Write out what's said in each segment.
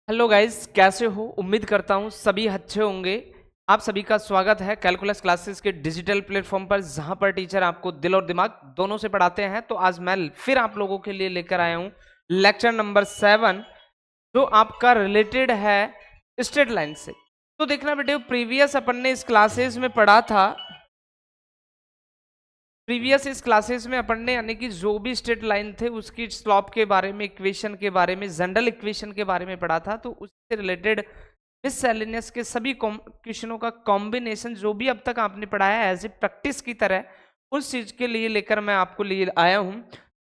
Hello guys, कैसे हो? उम्मीद करता हूँ सभी अच्छे होंगे। आप सभी का स्वागत है कैलकुलस क्लासेस के डिजिटल प्लेटफॉर्म पर, जहां पर टीचर आपको दिल और दिमाग दोनों से पढ़ाते हैं। तो आज मैं फिर आप लोगों के लिए लेकर आया हूँ लेक्चर नंबर 7, जो आपका रिलेटेड है स्ट्रेट लाइन से। तो देखना बेटे, प्रीवियस अपन ने इस क्लासेस में पढ़ा था। प्रीवियस इस क्लासेस में अपन ने यानी कि जो भी स्ट्रेट लाइन थे उसकी स्लॉप के बारे में, इक्वेशन के बारे में, जनरल इक्वेशन के बारे में पढ़ा था। तो उससे रिलेटेड मिससेलेनियस के सभी क्वेश्चनों का कॉम्बिनेशन जो भी अब तक आपने पढ़ा है एज ए प्रैक्टिस की तरह, उस चीज के लिए लेकर मैं आपको लिए आया हूं।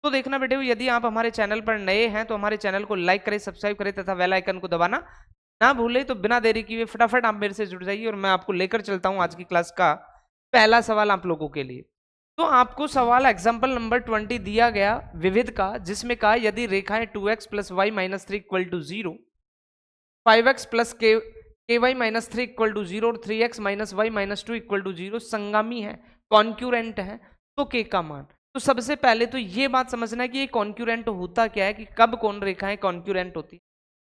तो देखना बेटे, यदि आप हमारे चैनल पर नए हैं तो हमारे चैनल को लाइक करें, सब्सक्राइब करें तथा बेल आइकन को दबाना ना भूले। तो बिना देरी किए फटाफट आप मेरे से जुड़ जाइए और मैं आपको लेकर चलता हूं आज की क्लास का पहला सवाल आप लोगों के लिए। तो आपको सवाल एग्जाम्पल नंबर 20 दिया गया विविध का, जिसमें कहा यदि रेखाएं 2x plus Y minus three equal to 0, 5x plus के Y minus three equal to 0 और 3x minus Y minus two equal to 0 संगामी है, कॉन्क्यूरेंट है, तो के का मान। तो सबसे पहले तो ये बात समझना है कि ये कॉन्क्यूरेंट होता क्या है, कि कब कौन रेखाएं कॉन्क्यूरेंट होती।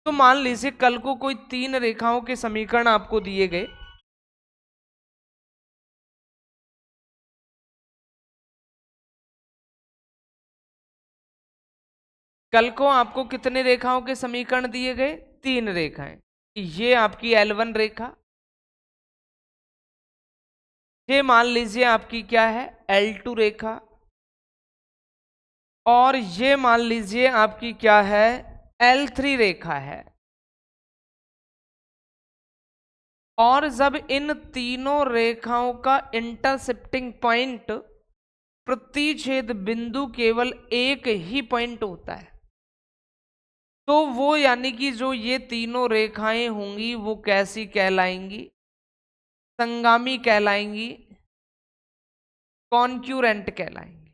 तो मान लीजिए कल को कोई तीन रेखाओं के समीकरण आपको दिए गए। कल को आपको कितने रेखाओं के समीकरण दिए गए? तीन रेखाएं। ये आपकी L1 रेखा, ये मान लीजिए आपकी क्या है, L2 रेखा, और ये मान लीजिए आपकी क्या है, L3 रेखा है। और जब इन तीनों रेखाओं का इंटरसेप्टिंग पॉइंट, प्रतिच्छेद बिंदु केवल एक ही पॉइंट होता है, तो वो यानी कि जो ये तीनों रेखाएं होंगी वो कैसी कहलाएंगी? संगामी कहलाएंगी, कॉन्क्यूरेंट कहलाएंगे।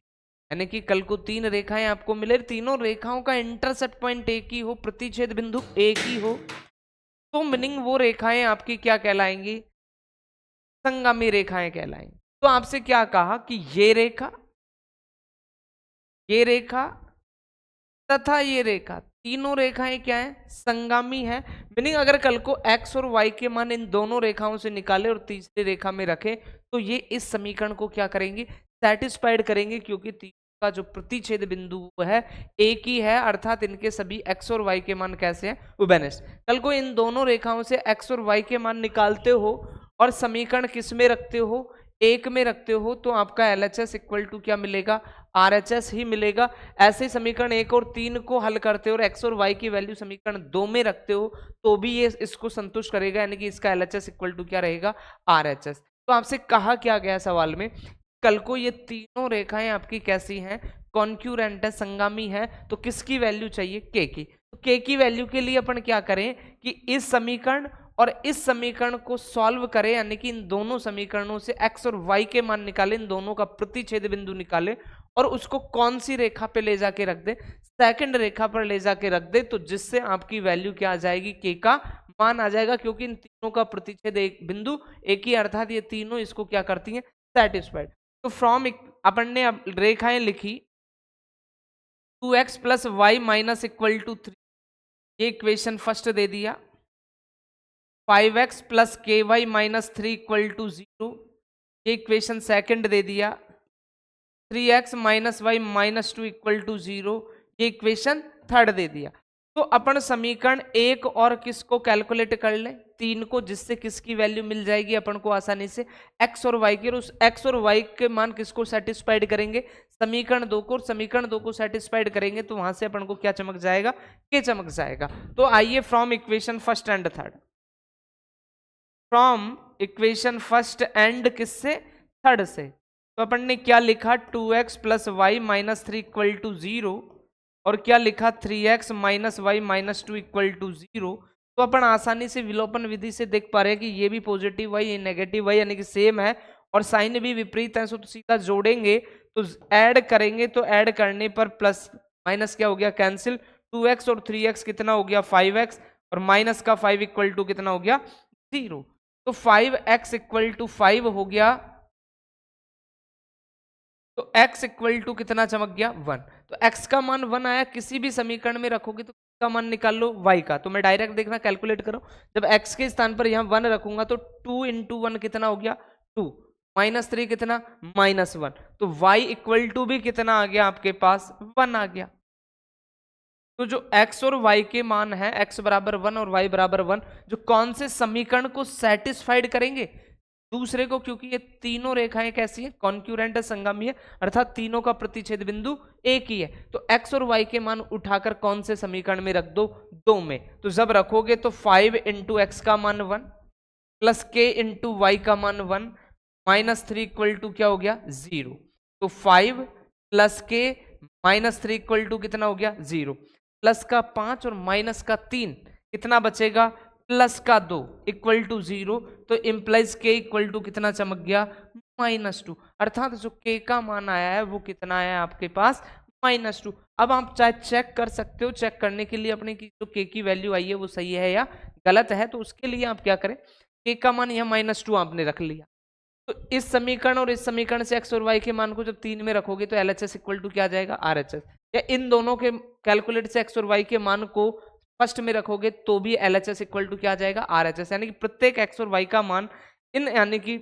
यानी कि कल को तीन रेखाएं आपको मिले, तीनों रेखाओं का इंटरसेप्ट पॉइंट एक ही हो, प्रतिच्छेद बिंदु एक ही हो, तो मीनिंग वो रेखाएं आपकी क्या कहलाएंगी? संगामी रेखाएं कहलाएंगी। तो आपसे क्या कहा कि ये रेखा तथा ये रेखा, तीनों रेखाएं क्या है? संगामी है। मीनिंग अगर कल को x और y के मान इन दोनों रेखाओं से निकाले और तीसरी रेखा में रखें, तो ये इस समीकरण को क्या करेंगे? सेटिस्फाइड करेंगे, क्योंकि तीनों का जो प्रतिच्छेद बिंदु है एक ही है, अर्थात इनके सभी x और y के मान कैसे हैं? उभयनिष्ठ। कल को इन दोनों रेखाओं से x और y के मान निकालते हो और समीकरण किस में रखते हो? एक में रखते हो, तो आपका LHS इक्वल टू क्या मिलेगा? RHS ही मिलेगा। ऐसे ही समीकरण 1 और 3 को हल करते हो और x और y की वैल्यू समीकरण 2 में रखते हो, तो भी ये इसको संतुष्ट करेगा, यानी कि इसका LHS इक्वल टू क्या रहेगा? RHS। तो आपसे कहा क्या गया सवाल में, कल को ये तीनों रेखाएं आपकी कैसी हैं? कॉन्क्यूरेंट है, संगामी है। तो किसकी वैल्यू चाहिए? के की। तो के की वैल्यू के लिए अपन क्या करें कि इस समीकरण और इस समीकरण को सॉल्व करें, यानी कि इन दोनों समीकरणों से x और y के मान निकालें, इन दोनों का प्रतिच्छेद बिंदु निकालें और उसको कौन सी रेखा पे ले जाके रख दे? सेकंड रेखा पर ले जाके रख दे, तो जिससे आपकी वैल्यू क्या आ जाएगी? के का मान आ जाएगा, क्योंकि इन तीनों का प्रतिच्छेद एक बिंदु एक ही, अर्थात ये तीनों इसको क्या करती हैं? सेटिस्फाइड। तो फ्रॉम अपन ने अब रेखाएं लिखी, 2x plus Y minus equal to 3, ये इक्वेशन फर्स्ट दे दिया। 5x प्लस के Y minus three equal to 0, ये इक्वेशन सेकंड दे दिया। 3x minus Y minus two equal to 0, ये इक्वेशन थर्ड दे दिया। तो अपन समीकरण एक और किसको कैलकुलेट कर ले? 3 को, जिससे किसकी वैल्यू मिल जाएगी अपन को आसानी से? x और y की। उस x और y के मान किसको सेटिस्फाइड करेंगे? समीकरण 2 को। समीकरण 2 को सेटिस्फाइड करेंगे तो वहां से अपन को क्या चमक जाएगा? के चमक जाएगा। तो आइए from equation first and third, from equation first and किससे? थर्ड से। तो अपन ने क्या लिखा? 2x plus Y minus three equal to 0, और क्या लिखा? 3x minus Y minus two equal to 0। तो अपन आसानी से विलोपन विधि से देख पा रहे हैं कि ये भी पॉजिटिव वाई, ये नेगेटिव वाई, यानी कि सेम है, और साइन भी विपरीत है। तो सीधा जोड़ेंगे तो ऐड करेंगे, तो ऐड करने पर प्लस माइनस क्या हो गया? कैंसिल। 2x और 3x कितना हो गया? 5x, और माइनस का 5 इक्वल टू कितना हो गया? 0। तो 5x इक्वल टू 5 हो गया, तो x इक्वल टू कितना चमक गया? 1। तो x का मान 1 आया। किसी भी समीकरण में रखोगे तो का मान निकाल लो y का, तो मैं डायरेक्ट देखना कैलकुलेट करो, जब x के स्थान पर यहाँ 1 रखूंगा तो 2 इंटू 1 कितना हो गया 2, -3 कितना -1, तो y इक्वल टू भी कितना आ गया आपके पास 1 आ गया। तो जो x और y के मान है, x बराबर 1 और y बराबर 1, जो कौन से समीकरण को सेटिस्फाइड करेंगे, दूसरे को, क्योंकि ये तीनों रेखाएं कैसी है, कॉन्क्यूरेंट है, संगामी है, अर्थात तीनों का प्रतिच्छेद बिंदु एक ही है, तो x और y के मान उठाकर कौन से समीकरण में रख दो, 2 में, तो जब रखोगे तो 5 इंटू एक्स का मान 1 प्लस k इंटू वाई का मान 1 -3 इक्वल टू क्या हो गया 0, तो 5 प्लस k -3 इक्वल टू कितना हो गया 0, प्लस का 5 और माइनस का 3 कितना बचेगा प्लस का 2 इक्वल टू 0, तो इंप्लाइज k इक्वल टू कितना चमक गया -2, अर्थात जो k का मान आया है वो कितना आया है आपके पास -2। अब आप चाहे चेक कर सकते हो, चेक करने के लिए अपने की जो k की वैल्यू आई है वो सही है या गलत है, तो उसके लिए आप क्या करें, k का मान यहाँ -2 आपने रख लिया, तो इस समीकरण और इस समीकरण से x और y के मान को जब 3 में रखोगे तो LHS इक्वल टू क्या आ जाएगा RHS, या इन दोनों के कैलकुलेट से x और y के मान को फर्स्ट में रखोगे तो भी LHS इक्वल टू क्या आ जाएगा RHS, यानी कि प्रत्येक x और y का मान इन यानी कि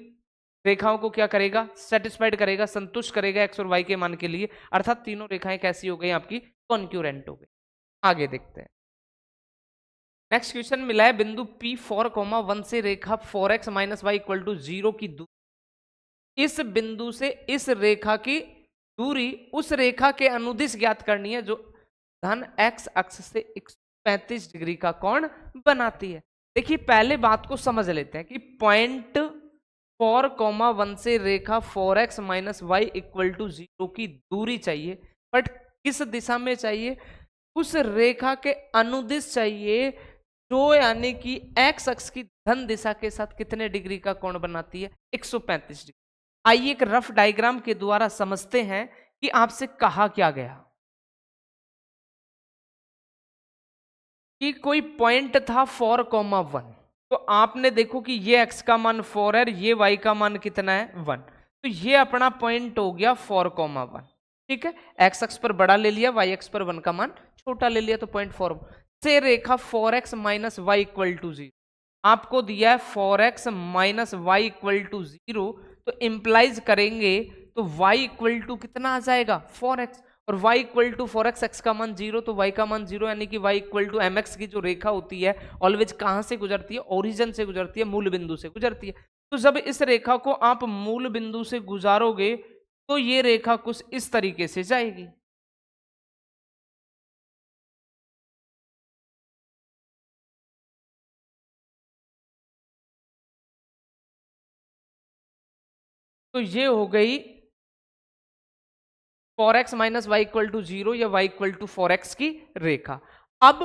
रेखाओं को क्या करेगा सेटिस्फाइड करेगा, संतुष्ट करेगा x और y के मान के लिए, अर्थात तीनों रेखाएं कैसी हो गई आपकी कॉन्क्यूरेंट हो गई। आगे देखते हैं, नेक्स्ट क्वेश्चन मिला है, बिंदु P4,1 से रेखा 4x - y इक्वल टू 0 की दूरी, इस बिंदु से इस रेखा की दूरी उस रेखा के अनुदिश ज्ञात करनी है जो धन x अक्ष से 135 डिग्री का कोण बनाती है। देखिए पहले बात को समझ लेते हैं कि पॉइंट 4,1 से रेखा 4x - y इक्वल टू 0 की दूरी चाहिए, बट किस दिशा में चाहिए, उस रेखा के अनुदिश चाहिए जो यानी कि x अक्ष की धन दिशा के साथ कितने डिग्री का कोण बनाती है 135 डिग्री। आइए एक रफ डायग्राम के द्वारा समझते हैं कि आपसे कहा क्या गया, कि कोई पॉइंट था 4,1, तो आपने देखो कि ये x का मान 4 है, ये y का मान कितना है 1, तो ये अपना पॉइंट हो गया 4,1, ठीक है, x अक्ष पर बड़ा ले लिया, y अक्ष पर 1 का मान छोटा ले लिया, तो पॉइंट 4 से रेखा 4x - y इक्वल टू 0, आपको दिया है 4x - y इक्वल टू 0, तो इंप्लाइज करेंगे तो y इक्वल टू कितना आ जाएगा 4x, और y equal to 4x, x का मान 0 तो y का मान 0, यानी कि y इक्वल टू mx की जो रेखा होती है ऑलवेज कहां से गुजरती है, ओरिजिन से गुजरती है, मूल बिंदु से गुजरती है, तो जब इस रेखा को आप मूल बिंदु से गुजारोगे तो ये रेखा कुछ इस तरीके से जाएगी, तो ये हो गई 4x - y इक्वल टू 0 या y इक्वल टू 4x की रेखा। अब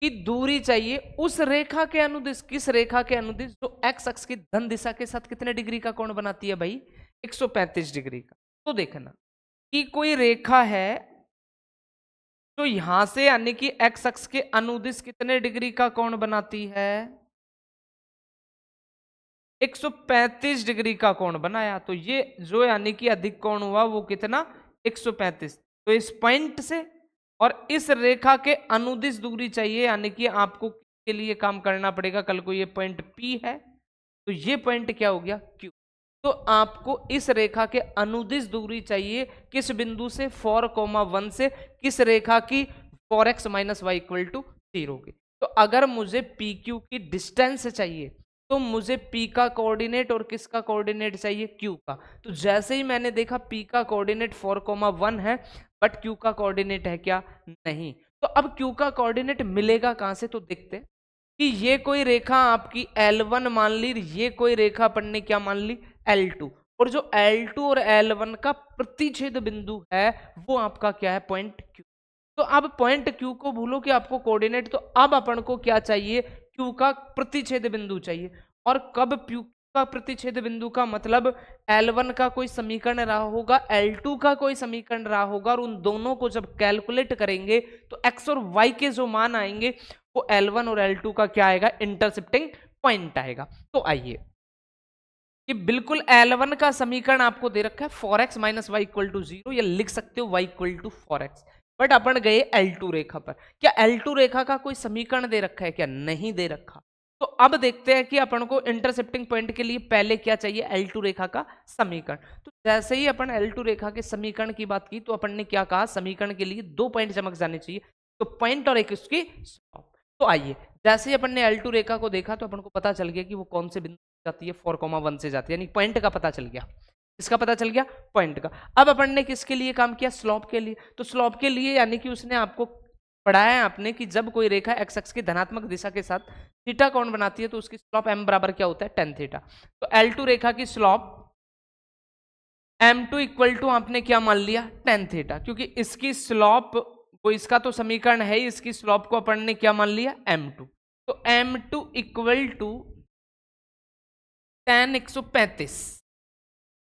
की दूरी चाहिए उस रेखा के अनुदिश, किस रेखा के अनुदिश, जो x अक्ष की धन दिशा के साथ कितने डिग्री का कोण बनाती है भाई 135 डिग्री का। तो देखना कि कोई रेखा है तो यहां से यानी कि x अक्ष के अनुदिश कितने डिग्री का कोण बनाती है 135 डिग्री का कोण बनाया, तो ये जो यानी कि अधिक कोण हुआ वो कितना 135, तो इस पॉइंट से और इस रेखा के अनुदिश दूरी चाहिए, यानी कि आपको के लिए काम करना पड़ेगा, कल को ये पॉइंट P है तो ये पॉइंट क्या हो गया Q, तो आपको इस रेखा के अनुदिश दूरी चाहिए किस बिंदु से 4,1 से किस रेखा की 4x - y इक्वल टू 0 की। तो अगर मुझे PQ की डिस्टेंस चाहिए तो मुझे P का कोऑर्डिनेट और किसका कोऑर्डिनेट चाहिए Q का, तो जैसे ही मैंने देखा P का कोऑर्डिनेट 4,1 है बट Q का कोऑर्डिनेट है क्या नहीं, तो अब Q का कोऑर्डिनेट मिलेगा कहां से, तो देखते हैं कि ये कोई रेखा आपकी L1 मान ली, ये कोई रेखा अपन ने क्या मान ली L2, और जो L2 और L1 का प्रतिच्छेद बिंदु है वो आपका क्या है पॉइंट Q। तो अब पॉइंट Q को भूलो कि आपको कोऑर्डिनेट, तो अब अपन को क्या चाहिए Q का प्रतिच्छेद बिंदु चाहिए, और कब Q का प्रतिच्छेद बिंदु का मतलब L1 का कोई समीकरण रहा होगा, L2 का कोई समीकरण रहा होगा, और उन दोनों को जब कैलकुलेट करेंगे तो x और y के जो मान आएंगे वो L1 और L2 का क्या आएगा इंटरसेप्टिंग पॉइंट आएगा। तो आइए कि बिल्कुल L1 का समीकरण आपको दे रखा है 4x - y इक्वल टू 0, या लिख सकते हो y equal to 4x, but अपन गए L2 रेखा पर। क्या L2 रेखा का कोई समीकरण दे रखा है क्या? नहीं दे रखा। तो अब देखते हैं कि अपन को इंटरसेप्टिंग पॉइंट के लिए पहले क्या चाहिए, L2 रेखा का समीकरण। तो जैसे ही अपन L2 रेखा के समीकरण की बात की तो अपन ने क्या कहा, समीकरण के लिए 2 पॉइंट चमक जाने चाहिए, तो पॉइंट और एक उसकी स्लॉप। तो आइए, जैसे ही अपन ने L2 रेखा को देखा तो अपन को पता चल गया कि वो कौन से बिंदु से जाती है, 4,1 से जाती है, यानी पॉइंट का पता चल गया। इसका पता चल गया, पॉइंट का। अब अपन ने किसके लिए काम किया, स्लॉप के लिए। तो स्लॉप के लिए यानी कि उसने आपको पढ़ाया है आपने कि जब कोई रेखा एक्स एक्स की धनात्मक दिशा के साथ थीटा कोण बनाती है तो उसकी स्लॉप m बराबर क्या होता है, tan थीटा। तो L2 रेखा की स्लॉप m2 इक्वल टू आपने क्या मान लिया, tan थीटा, क्योंकि इसकी स्लॉप वो इसका तो समीकरण है, इसकी स्लॉप को अपन ने क्या मान लिया, m2। तो m2 इक्वल टू tan 135।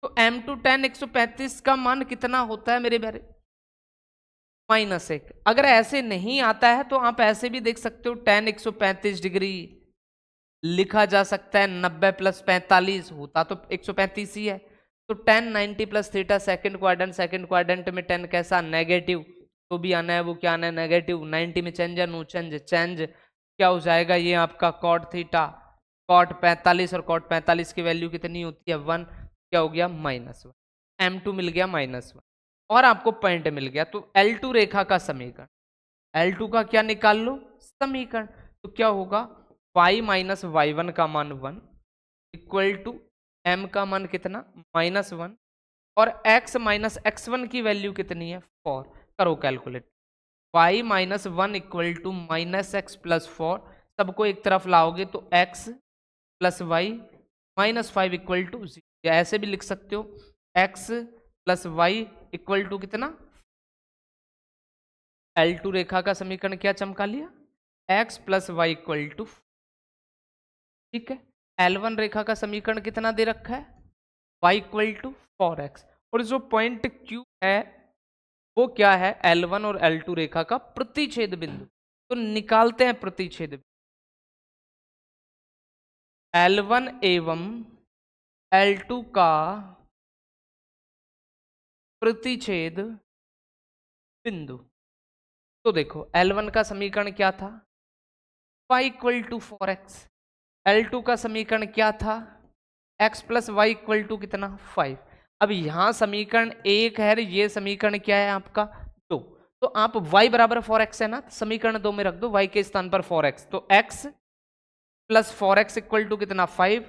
तो m2 tan 135 का मान कितना होता है मेरे प्यारे, -1। अगर ऐसे नहीं आता है तो आप ऐसे भी देख सकते हो, tan 135 डिग्री लिखा जा सकता है 90 + 45 होता तो 135 ही है। तो tan 90 + थीटा सेकंड क्वाड्रेंट में tan कैसा, नेगेटिव, तो भी आना है वो क्या आना है, नेगेटिव। 90 में चेंज है, नो चेंज क्या हो जाएगा, ये आपका cot थीटा, cot 45, और cot 45 की वैल्यू कितनी होती है, 1, क्या हो गया, -1। m2 मिल गया -1 और आपको पॉइंट मिल गया। तो L2 रेखा का समीकरण, L2 का क्या निकाल लो, समीकरण। तो क्या होगा, y - y1 का मान 1 इक्वल टू m का मान कितना, -1, और x - x1 की वैल्यू कितनी है, 4। करो calculate, y - 1 equal to -x + 4, सबको एक तरफ लाओगे तो x + y -5 इक्वल टू 0, या ऐसे भी लिख सकते हो, x + y इक्वल टू कितना, L2 रेखा का समीकरण क्या चमका लिया, x + y इक्वल टू, ठीक है। L1 रेखा का समीकरण कितना दे रखा है, y इक्वल टू 4x, और जो पॉइंट Q है वो क्या है, L1 और L2 रेखा का प्रतिच्छेद बिंदु। तो निकालते हैं प्रतिच्छेद बिंदु, L1 एवं L2 का प्रतिच्छेद बिंदु। तो देखो L1 का समीकरण क्या था, y equal to 4x, L2 का समीकरण क्या था, x + y इक्वल टू कितना, 5। अब यहां समीकरण 1 है, ये समीकरण क्या है आपका 2। तो आप y बराबर 4x है ना, समीकरण 2 में रख दो y के स्थान पर 4x, तो x + 4x इक्वल टू कितना, 5,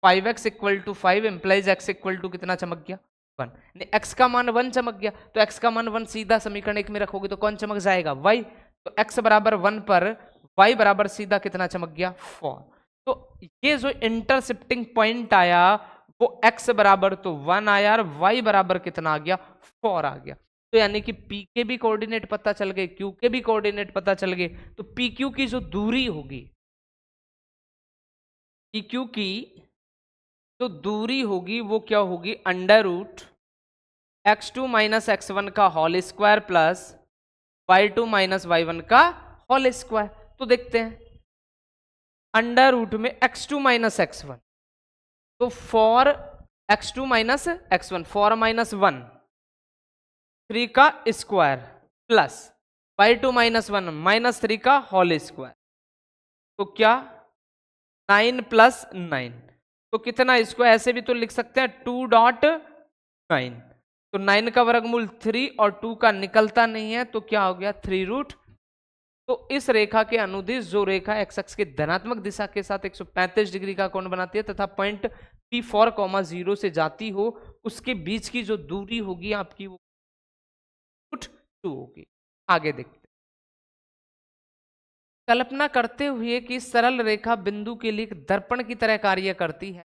5x equal to 5 implies x equal to कितना चमक गया, 1। x का मान 1 चमक गया, तो x का मान 1 सीधा समीकरण 1 में रखोगे तो कौन चमक जाएगा, y। तो x बराबर 1 पर y बराबर सीधा कितना चमक गया, 4। तो ये जो इंटरसेप्टिंग पॉइंट आया वो x बराबर तो 1 आया और y बराबर कितना आ गया, 4 आ गया। तो यानी कि p के भी कोऑर्डिनेट पता चल गए, q के भी कोऑर्डिनेट पता चल गए। तो pq की जो दूरी होगी, pq की जो दूरी होगी वो क्या होगी, √x2 - x1 का whole square plus y2 - y1 का होल स्क्वायर। तो देखते हैं, √ में x2 - x1, तो 4x2 - x1, 4 - 1, 3 का स्क्वायर प्लस y2 - 1 -3 का होल स्क्वायर, तो क्या 9 + 9, तो कितना, इसको ऐसे भी तो लिख सकते हैं 2.9, तो 9 का वर्गमूल 3 और 2 का निकलता नहीं है, तो क्या हो गया 3√। तो इस रेखा के अनुदिश जो रेखा x अक्ष के धनात्मक दिशा के साथ 135 डिग्री का कोण बनाती है तथा पॉइंट P4, 0 से जाती हो, उसके बीच की जो दूरी होगी आपकी वो √2 होगी। आगे देखते हैं, कल्पना करते हुए कि सरल रेखा बिंदु के लिए एक दर्पण की तरह कार्य करती है।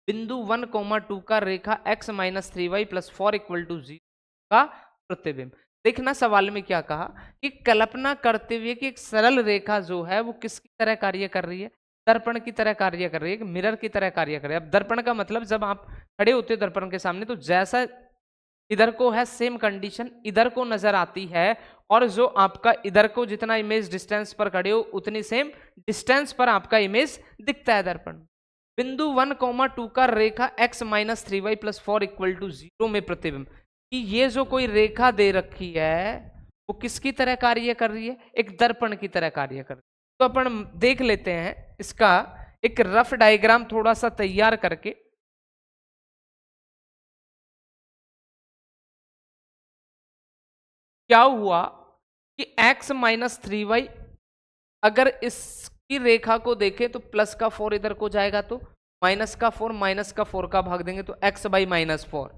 बिंदु 1, 2 का रेखा x - 3y + 4 = 0 का प्रतिबिंब। देखना सवाल में क्या कहा कि कल्पना करते हुए कि एक सरल रेखा जो है वो किसकी तरह कार्य कर रही है, दर्पण की तरह कार्य कर रही है, मिरर की तरह कार्य कर रही है। अब दर्पण का मतलब, जब आप खड़े होते हो दर्पण के सामने तो जैसा इधर को है सेम कंडीशन इधर को नजर आती है, और जो आपका इधर को जितना इमेज डिस्टेंस पर खड़े हो उतनी सेम डिस्टेंस पर आपका इमेज दिखता है दर्पण। बिंदु 1, 2 का रेखा x - 3y + 4 = 0 में प्रतिबिंब, कि ये जो कोई रेखा दे रखी है वो किसकी तरह कार्य कर रही है? एक दर्पण की तरह कार्य कर रही है। तो अपन देख लेते हैं इसका एक रफ डायग्राम थोड़ा सा तैयार करके। क्या हुआ कि x माइनस 3y, अगर इसकी रेखा को देखें तो प्लस का 4 इधर को जाएगा तो माइनस का 4, माइनस का 4 का भाग देंगे तो x बाई माइनस 4,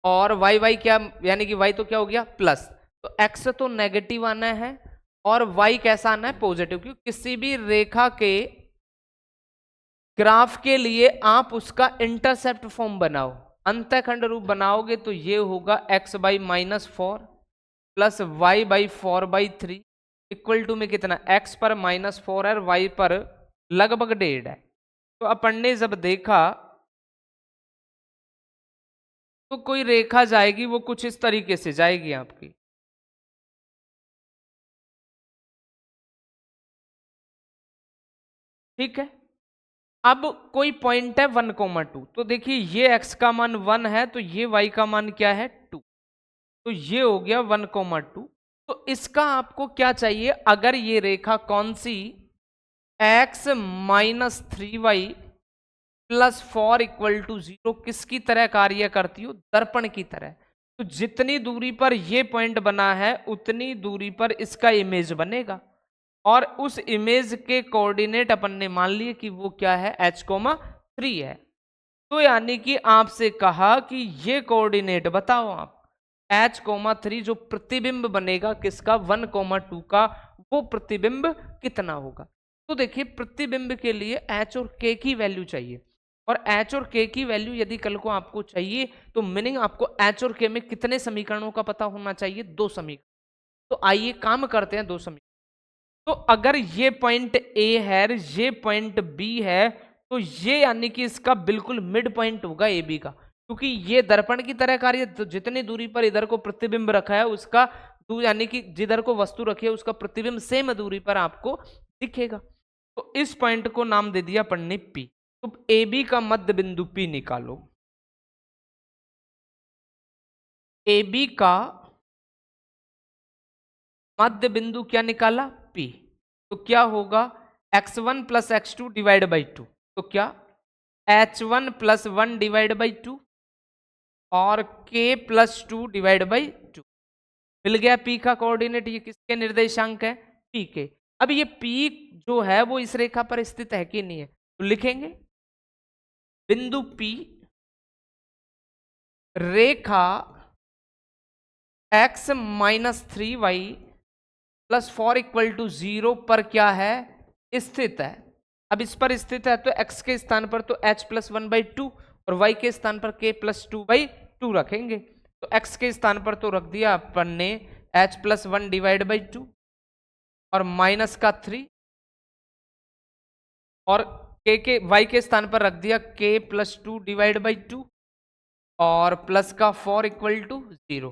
और y क्या, यानी कि y तो क्या हो गया प्लस, तो x तो नेगेटिव आना है और y कैसा आना है पॉजिटिव, क्योंकि किसी भी रेखा के ग्राफ के लिए आप उसका इंटरसेप्ट फॉर्म बनाओ, अंतःखंड रूप बनाओगे तो ये होगा x by minus 4 plus Y by 4/3 equal to में कितना, x पर -4 है, y पर लगभग 1.5 है। तो अपन ने जब देखा तो कोई रेखा जाएगी वो कुछ इस तरीके से जाएगी आपकी, ठीक है। अब कोई पॉइंट है 1,2, तो देखिए ये x का मान 1 है तो ये y का मान क्या है 2, तो ये हो गया 1,2। तो इसका आपको क्या चाहिए, अगर ये रेखा कौन सी x minus 3y plus 4 equal to 0 किसकी तरह कार्य करती हो, दर्पण की तरह। तो जितनी दूरी पर ये पॉइंट बना है उतनी दूरी पर इसका इमेज बनेगा, और उस इमेज के कोऑर्डिनेट अपन ने मान लिए कि वो क्या है h,3 है। तो यानी कि आपसे कहा कि ये कोऑर्डिनेट बताओ आप, h,3 जो प्रतिबिंब बनेगा किसका 1,2 का, वो प्रतिबिंब कितना होगा। तो देखिए प्रतिबिंब के लिए h और k की वैल्यू चाहिए, और h और k की वैल्यू यदि कल को आपको चाहिए तो मीनिंग आपको h और k में कितने समीकरणों का पता होना चाहिए, 2 समीकरण। तो आइए काम करते हैं 2 समीकरण। तो अगर ये पॉइंट A है, ये पॉइंट B है, तो ये यानी कि इसका बिल्कुल मिड पॉइंट होगा AB का, क्योंकि ये दर्पण की तरह कार्य, तो जितनी दूरी पर इधर को प्रतिबिंब रखा है उसका यानी कि जिधर को वस्तु रखी है उसका प्रतिबिंब सेम दूरी पर आपको दिखेगा। तो इस पॉइंट को नाम दे दिया अपन ने P। तो AB का मध्य बिंदु P निकालो। AB का मध्य बिंदु क्या निकाला P, तो क्या होगा x1 plus x2 divide by 2, तो क्या h1 प्लस 1 डिवाइड बाई 2 और k प्लस 2 डिवाइड बाई 2। मिल गया P का कोऑर्डिनेट, ये किसके निर्देशांक है P के। अब ये P जो है वो इस रेखा पर स्थित है कि नहीं है, तो लिखेंगे बिंदु P रेखा x minus 3y plus 4 equal to 0 पर क्या है स्थित है। अब इस पर स्थित है तो x के स्थान पर तो h प्लस 1/2 और y के स्थान पर k प्लस 2/2 रखेंगे। तो x के स्थान पर तो रख दिया अपन ने h प्लस 1 डिवाइड बाई 2 और माइनस का 3, और y के स्थान पर रख दिया k प्लस 2 डिवाइड बाई 2 और प्लस का 4 इक्वल टू 0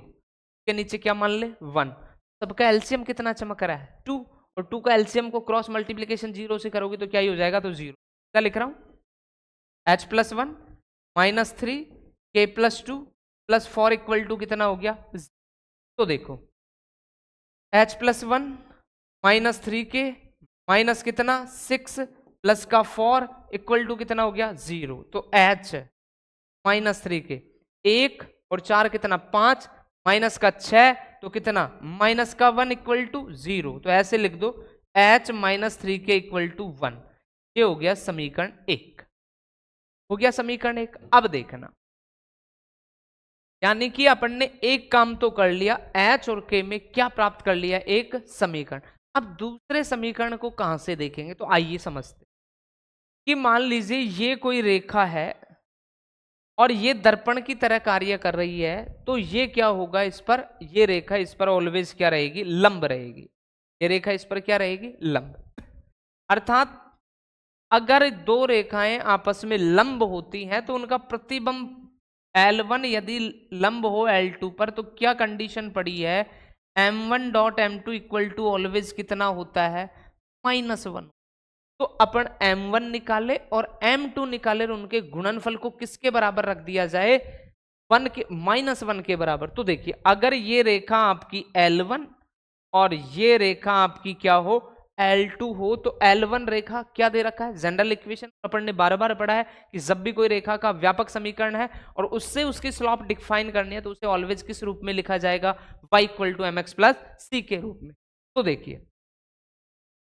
के नीचे क्या मान ले 1। सबका एलसीएम कितना चमक रहा है 2, और 2 का एलसीएम को क्रॉस मल्टीप्लीकेशन 0 से करोगे तो क्या ही हो जाएगा, तो 0। क्या लिख रहा हूं h plus 1 minus 3 k plus 2 plus 4 equal to कितना हो गया। तो देखो h plus 1 minus 3k minus कितना 6 प्लस का 4 इक्वल टू कितना हो गया 0। तो h माइनस 3k 1 और 4 कितना 5 माइनस का 6 तो कितना माइनस का 1 इक्वल टू 0। तो ऐसे लिख दो h minus 3k equal to 1। ये हो गया समीकरण 1, हो गया समीकरण 1। अब देखना, यानी कि अपन ने एक काम तो कर लिया, h और k में क्या प्राप्त कर लिया, एक समीकरण। अब दूसरे समीकरण को कहां से देखेंगे, तो आइए समझते कि मान लीजिए ये कोई रेखा है और ये दर्पण की तरह कार्य कर रही है, तो ये क्या होगा इस पर, ये रेखा इस पर ऑलवेज क्या रहेगी, लंब रहेगी। ये रेखा इस पर क्या रहेगी, लंब। अर्थात अगर दो रेखाएं आपस में लंब होती हैं तो उनका प्रतिबिंब L1 यदि लंब हो L2 पर, तो क्या कंडीशन पड़ी है M1 dot M2 equal to always कितना होता है -1। तो अपन M1 निकाले और M2 निकाले और उनके गुणनफल को किसके बराबर रख दिया जाए, 1 के -1 के बराबर। तो देखिए अगर ये रेखा आपकी L1 और ये रेखा आपकी क्या हो, L2 हो। तो L1 रेखा क्या दे रखा है, जनरल इक्वेशन अपन ने बार बार पढ़ा है कि जब भी कोई रेखा का व्यापक समीकरण है और उससे उसकी स्लॉप डिफाइन करनी है तो उसे ऑलवेज किस रूप में लिखा जाएगा, y equal to mx plus c के रूप में। तो देखिए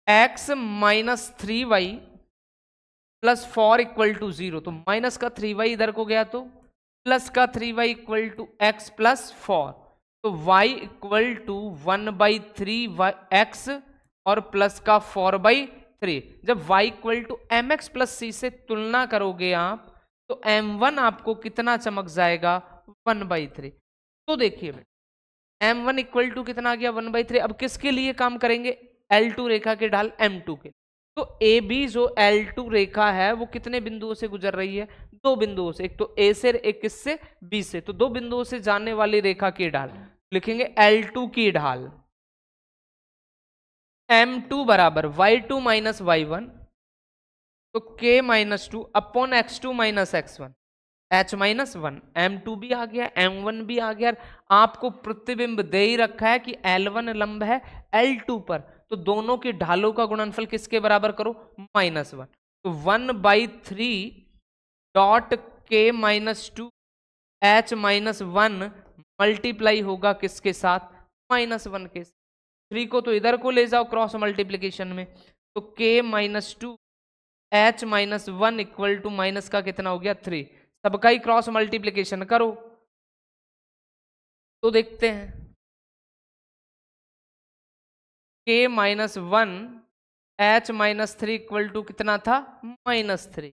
x minus 3y plus 4 equal to 0, तो माइनस का 3y इधर को गया तो प्लस का 3y equal to x plus 4, तो y इक्वल टू 1/3 x और प्लस का 4/3। जब y equal to M x plus c से तुलना करोगे आप तो m1 आपको कितना चमक जाएगा, 1/3। तो देखिए m1 इक्वल टू कितना आ गया, 1/3। अब किसके लिए काम करेंगे, L2 रेखा के ढाल m2 के। तो ए बी जो L2 रेखा है वो कितने बिंदुओं से गुजर रही है, दो बिंदुओं से, एक तो A से एक किससे, B से। तो दो बिंदुओं से जाने वाली रेखा की ढाल लिखेंगे L2 की ढाल m2 बराबर y2 माइनस y1, तो k minus 2 upon x2 minus x1, h minus 1। m2 भी आ गया, m1 भी आ गया। आपको प्रतिबिंब दे ही रखा है कि L1 लंब है L2 पर, तो दोनों की ढालों का गुणनफल किसके बराबर करो, -1। तो 1/3 dot k minus 2 h minus 1 multiply होगा किसके साथ, -1 के। 3 को तो इधर को ले जाओ क्रॉस मल्टीप्लीकेशन में, तो k minus 2 h minus 1 equal to minus का कितना हो गया, 3। सबका ही क्रॉस मल्टीप्लीकेशन करो तो देखते हैं k minus 1 h minus 3 equal to कितना था, -3।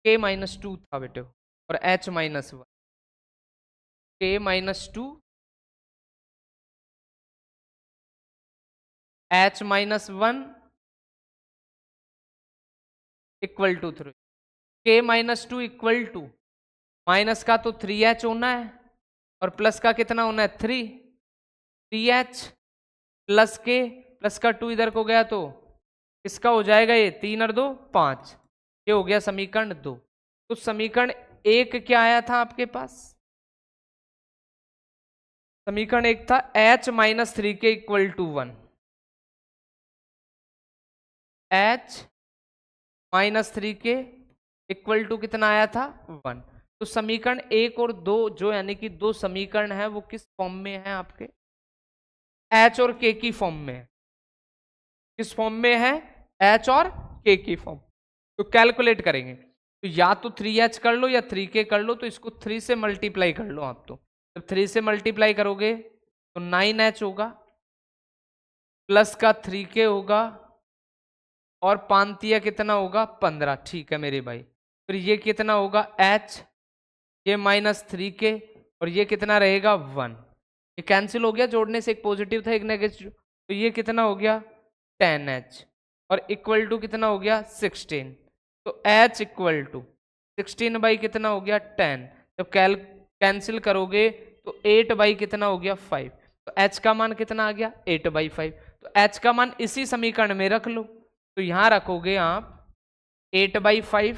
k माइनस 2 था बेटे और h minus 1, k minus 2 h minus 1 equal to 3। k minus 2 equal to minus का तो 3h होना है और प्लस का कितना होना है, 3h प्लस के प्लस का 2 इधर को गया तो इसका हो जाएगा ये 3 और 2 5। ये हो गया समीकरण 2। तो समीकरण 1 क्या आया था आपके पास, समीकरण 1 था h माइनस 3 के इक्वल टू 1, h माइनस 3 के इक्वल टू कितना आया था, 1। तो समीकरण 1 और 2 जो यानी कि दो समीकरण है वो किस फॉर्म में है आपके, h और k की फॉर्म में है। किस फॉर्म में है, h और k की फॉर्म। तो कैलकुलेट करेंगे तो या तो 3h कर लो या 3k कर लो, तो इसको 3 से मल्टीप्लाई कर लो आप। तो जब 3 से मल्टीप्लाई करोगे तो 9h होगा प्लस का 3k होगा और 5 कितना होगा, 15। ठीक है मेरे भाई, फिर ये कितना होगा h, ये -3k और ये कितना रहेगा 1। ये कैंसिल हो गया, जोड़ने से एक पॉजिटिव था एक नेगेटिव, तो ये कितना हो गया 10h और इक्वल टू कितना हो गया 16। तो h इक्वल टू 16 बाई कितना हो गया 10। जब कैंसिल करोगे तो 8 बाई कितना हो गया 5। तो h का मान कितना आ गया 8/5। तो h का मान इसी समीकरण में रख लो, तो यहां रखोगे आप 8/5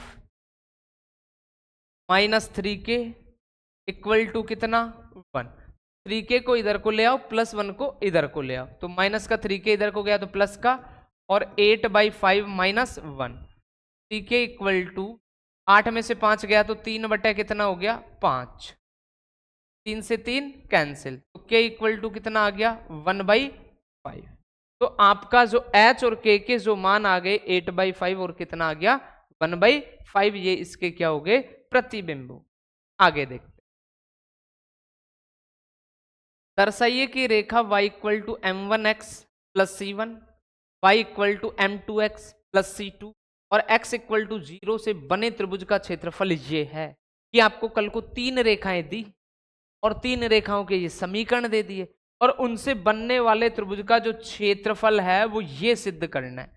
-3k इक्वल टू कितना 1। 3k को इधर को ले आओ, +1 को इधर को ले आओ, तो माइनस का 3k इधर को गया तो प्लस का, और 8/5 -1। 3k इक्वल टू 8 में से 5 गया तो 3 बटे कितना हो गया 5, 3 से 3 कैंसिल, तो k इक्वल टू कितना आ गया 1/5। तो आपका जो h और k के जो मान आ गए 8/5 और कितना आ गया 1/5, ये इसके क्या हो गए प्रतिबिंब। आगे देखते दर्शाइए कि रेखा y equal to m1x plus c1, y equal to m2x plus c2 और x इक्वल टू 0 से बने त्रिभुज का क्षेत्रफल ये है। कि आपको कल को 3 रेखाएं दी और 3 रेखाओं के ये समीकरण दे दिए और उनसे बनने वाले त्रिभुज का जो क्षेत्रफल है वो ये सिद्ध करना है,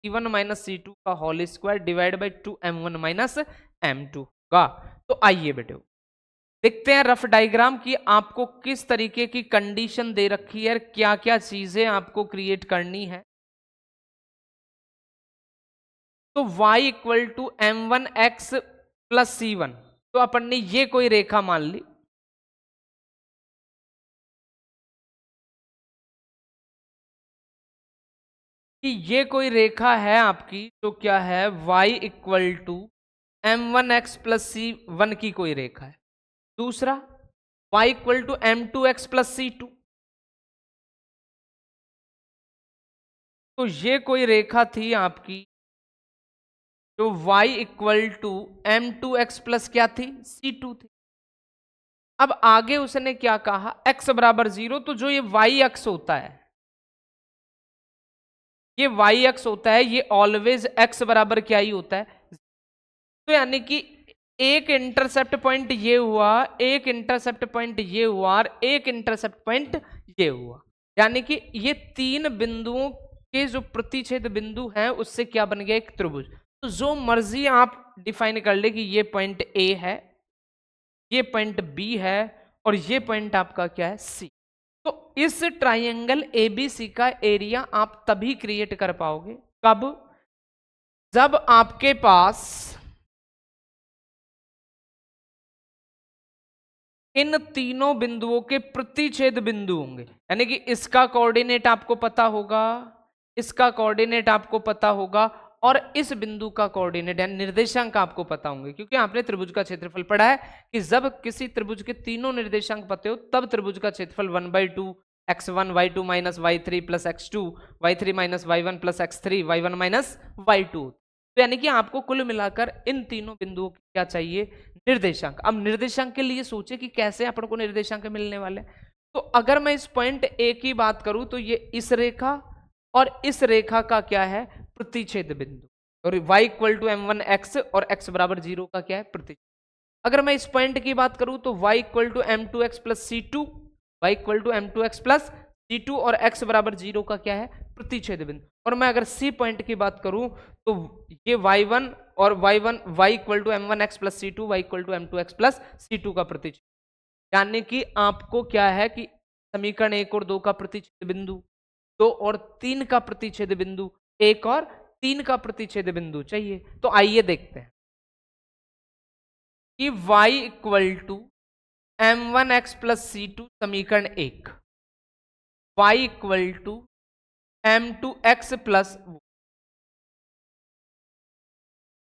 c1 माइनस c2 का whole square divide by 2m1 minus m2 का। तो आइए बेटे देखते हैं रफ डायग्राम की आपको किस तरीके की कंडीशन दे रखी है, क्या क्या चीजें आपको क्रिएट करनी है। तो y equal to m1x plus c1, तो अपन ने ये कोई रेखा मान ली, कि ये कोई रेखा है आपकी तो क्या है y equal to m1x plus C one की कोई रेखा है। दूसरा y equal to m2x plus सी2, तो ये कोई रेखा थी आपकी जो y equal to m2x plus क्या थी c2 थी। अब आगे उसने क्या कहा x बराबर 0, तो जो ये y अक्ष होता है, ये y अक्ष होता है, ये ऑलवेज x बराबर क्या ही होता है। तो यानी कि एक इंटरसेप्ट पॉइंट ये हुआ, एक इंटरसेप्ट पॉइंट ये हुआ और एक इंटरसेप्ट पॉइंट ये हुआ, यानी कि ये तीन बिंदुओं के जो प्रतिच्छेद बिंदु हैं उससे क्या बन गया एक त्रिभुज। तो जो मर्जी आप डिफाइन कर ले कि ये पॉइंट ए है, ये पॉइंट बी है और ये पॉइंट आपका क्या है सी। तो इस ट्राइंगल एबीसी का एरिया आप तभी क्रिएट कर पाओगे कब, जब आपके पास इन तीनों बिंदुओं के प्रतिच्छेद बिंदु होंगे। यानी कि इसका कोऑर्डिनेट आपको पता होगा, इसका कोऑर्डिनेट आपको पता होगा और इस बिंदु का कोऑर्डिनेट यानी निर्देशांक आपको पता होंगे, क्योंकि आपने त्रिभुज का क्षेत्रफल पढ़ा है कि जब किसी त्रिभुज के तीनों निर्देशांक पते हो तब त्रिभुज का क्षेत्रफल 1/2 x1 y2 minus y3 plus x2 y3 minus y1 plus x3 y1 minus y2। तो यानी कि आपको कुल मिलाकर इन तीनों बिंदुओं की क्या चाहिए निर्देशांक। अब निर्देशांक के लिए सोचे कि कैसे अपन को निर्देशांक मिलने वाले। तो अगर मैं इस पॉइंट ए की बात करूं तो ये इस रेखा और इस रेखा का क्या है प्रतिच्छेद बिंदु, और y इक्वल टू m1x और x बराबर 0 का क्या है प्रतिच्छेद। अगर मैं इस पॉइंट की बात करूं तो y equal to m2x plus c2, y equal to m2x plus c2 और x बराबर 0 का क्या है प्रतिच्छेद बिंदु। और मैं अगर c पॉइंट की बात करूं तो ये y1 और y equal to m1x plus c2, y equal to m2x plus c2 का प्रतिच्छेद। यानी कि आपको क्या है कि समीकरण 1 और 2 का प्रतिच्छेद बिंदु, 2 और 3 का प्रतिच्छेद बिंदु, 1 और 3 का प्रतिच्छेद बिंदु चाहिए। तो आइए देखते हैं कि y equal to m1x plus c2 समीकरण 1, y equal to m2x plus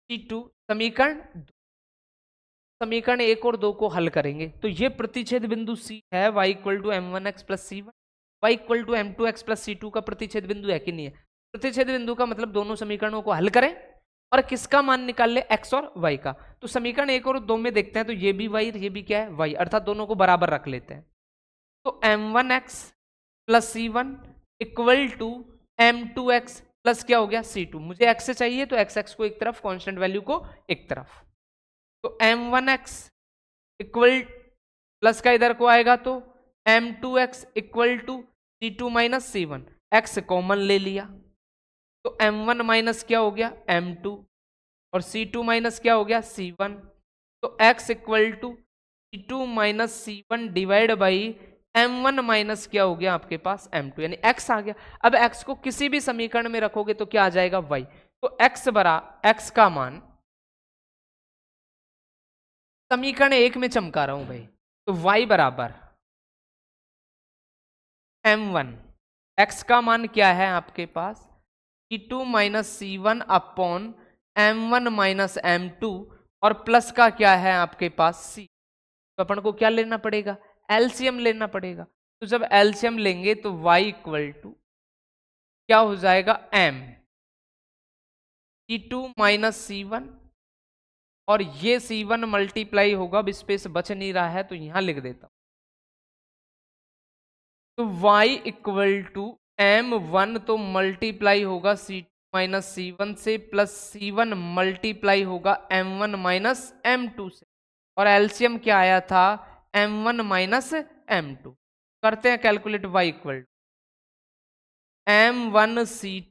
c2 समीकरण 2। समीकरण 1 और 2 को हल करेंगे तो ये प्रतिच्छेद बिंदु C है y equal to m1x plus c1, y equal to m2x plus c2 का प्रतिच्छेद बिंदु है कि नहीं है। प्रतिच्छेद बिंदु का मतलब दोनों समीकरणों को हल करें और किसका मान निकाल ले x और y का। तो समीकरण 1 और 2 में देखते हैं तो ये भी y ये भी क्या है y, अर्थात दोनों को बराबर रख लेते हैं। तो m1x plus c1 equal to m2x plus क्या हो गया c2। मुझे x से चाहिए तो x को एक तरफ, कांस्टेंट वैल्यू को एक तरफ। तो m1x इक्वल प्लस का इधर को आएगा तो m2x equal to c2 minus c1, x common ले लिया तो m1 माइनस क्या हो गया m2 और c2 माइनस क्या हो गया c1। तो x equal to c2 minus c1 divide by m1 minus क्या हो गया आपके पास m2, यानी x आ गया। अब x को किसी भी समीकरण में रखोगे तो क्या आ जाएगा y। तो x का मान समीकरण 1 में चमका रहा हूं भाई, तो y बराबर m1, x का मान क्या है आपके पास c2 minus c1 upon m1 minus m2 और प्लस का क्या है आपके पास c। तो अपन को क्या लेना पड़ेगा एलसीएम लेना पड़ेगा। तो जब एलसीएम लेंगे तो y इक्वल टू क्या हो जाएगा m c2 माइनस c1 और ये c1 मल्टीप्लाई होगा, अब स्पेस बच नहीं रहा है तो यहां लिख देता हूं। तो y इक्वल टू m1 तो मल्टीप्लाई होगा c2 माइनस c1 से, प्लस c1 मल्टीप्लाई होगा m1 माइनस m2 से, और एलसीएम क्या आया था m1 माइनस m2। करते हैं calculate y equal to m1 c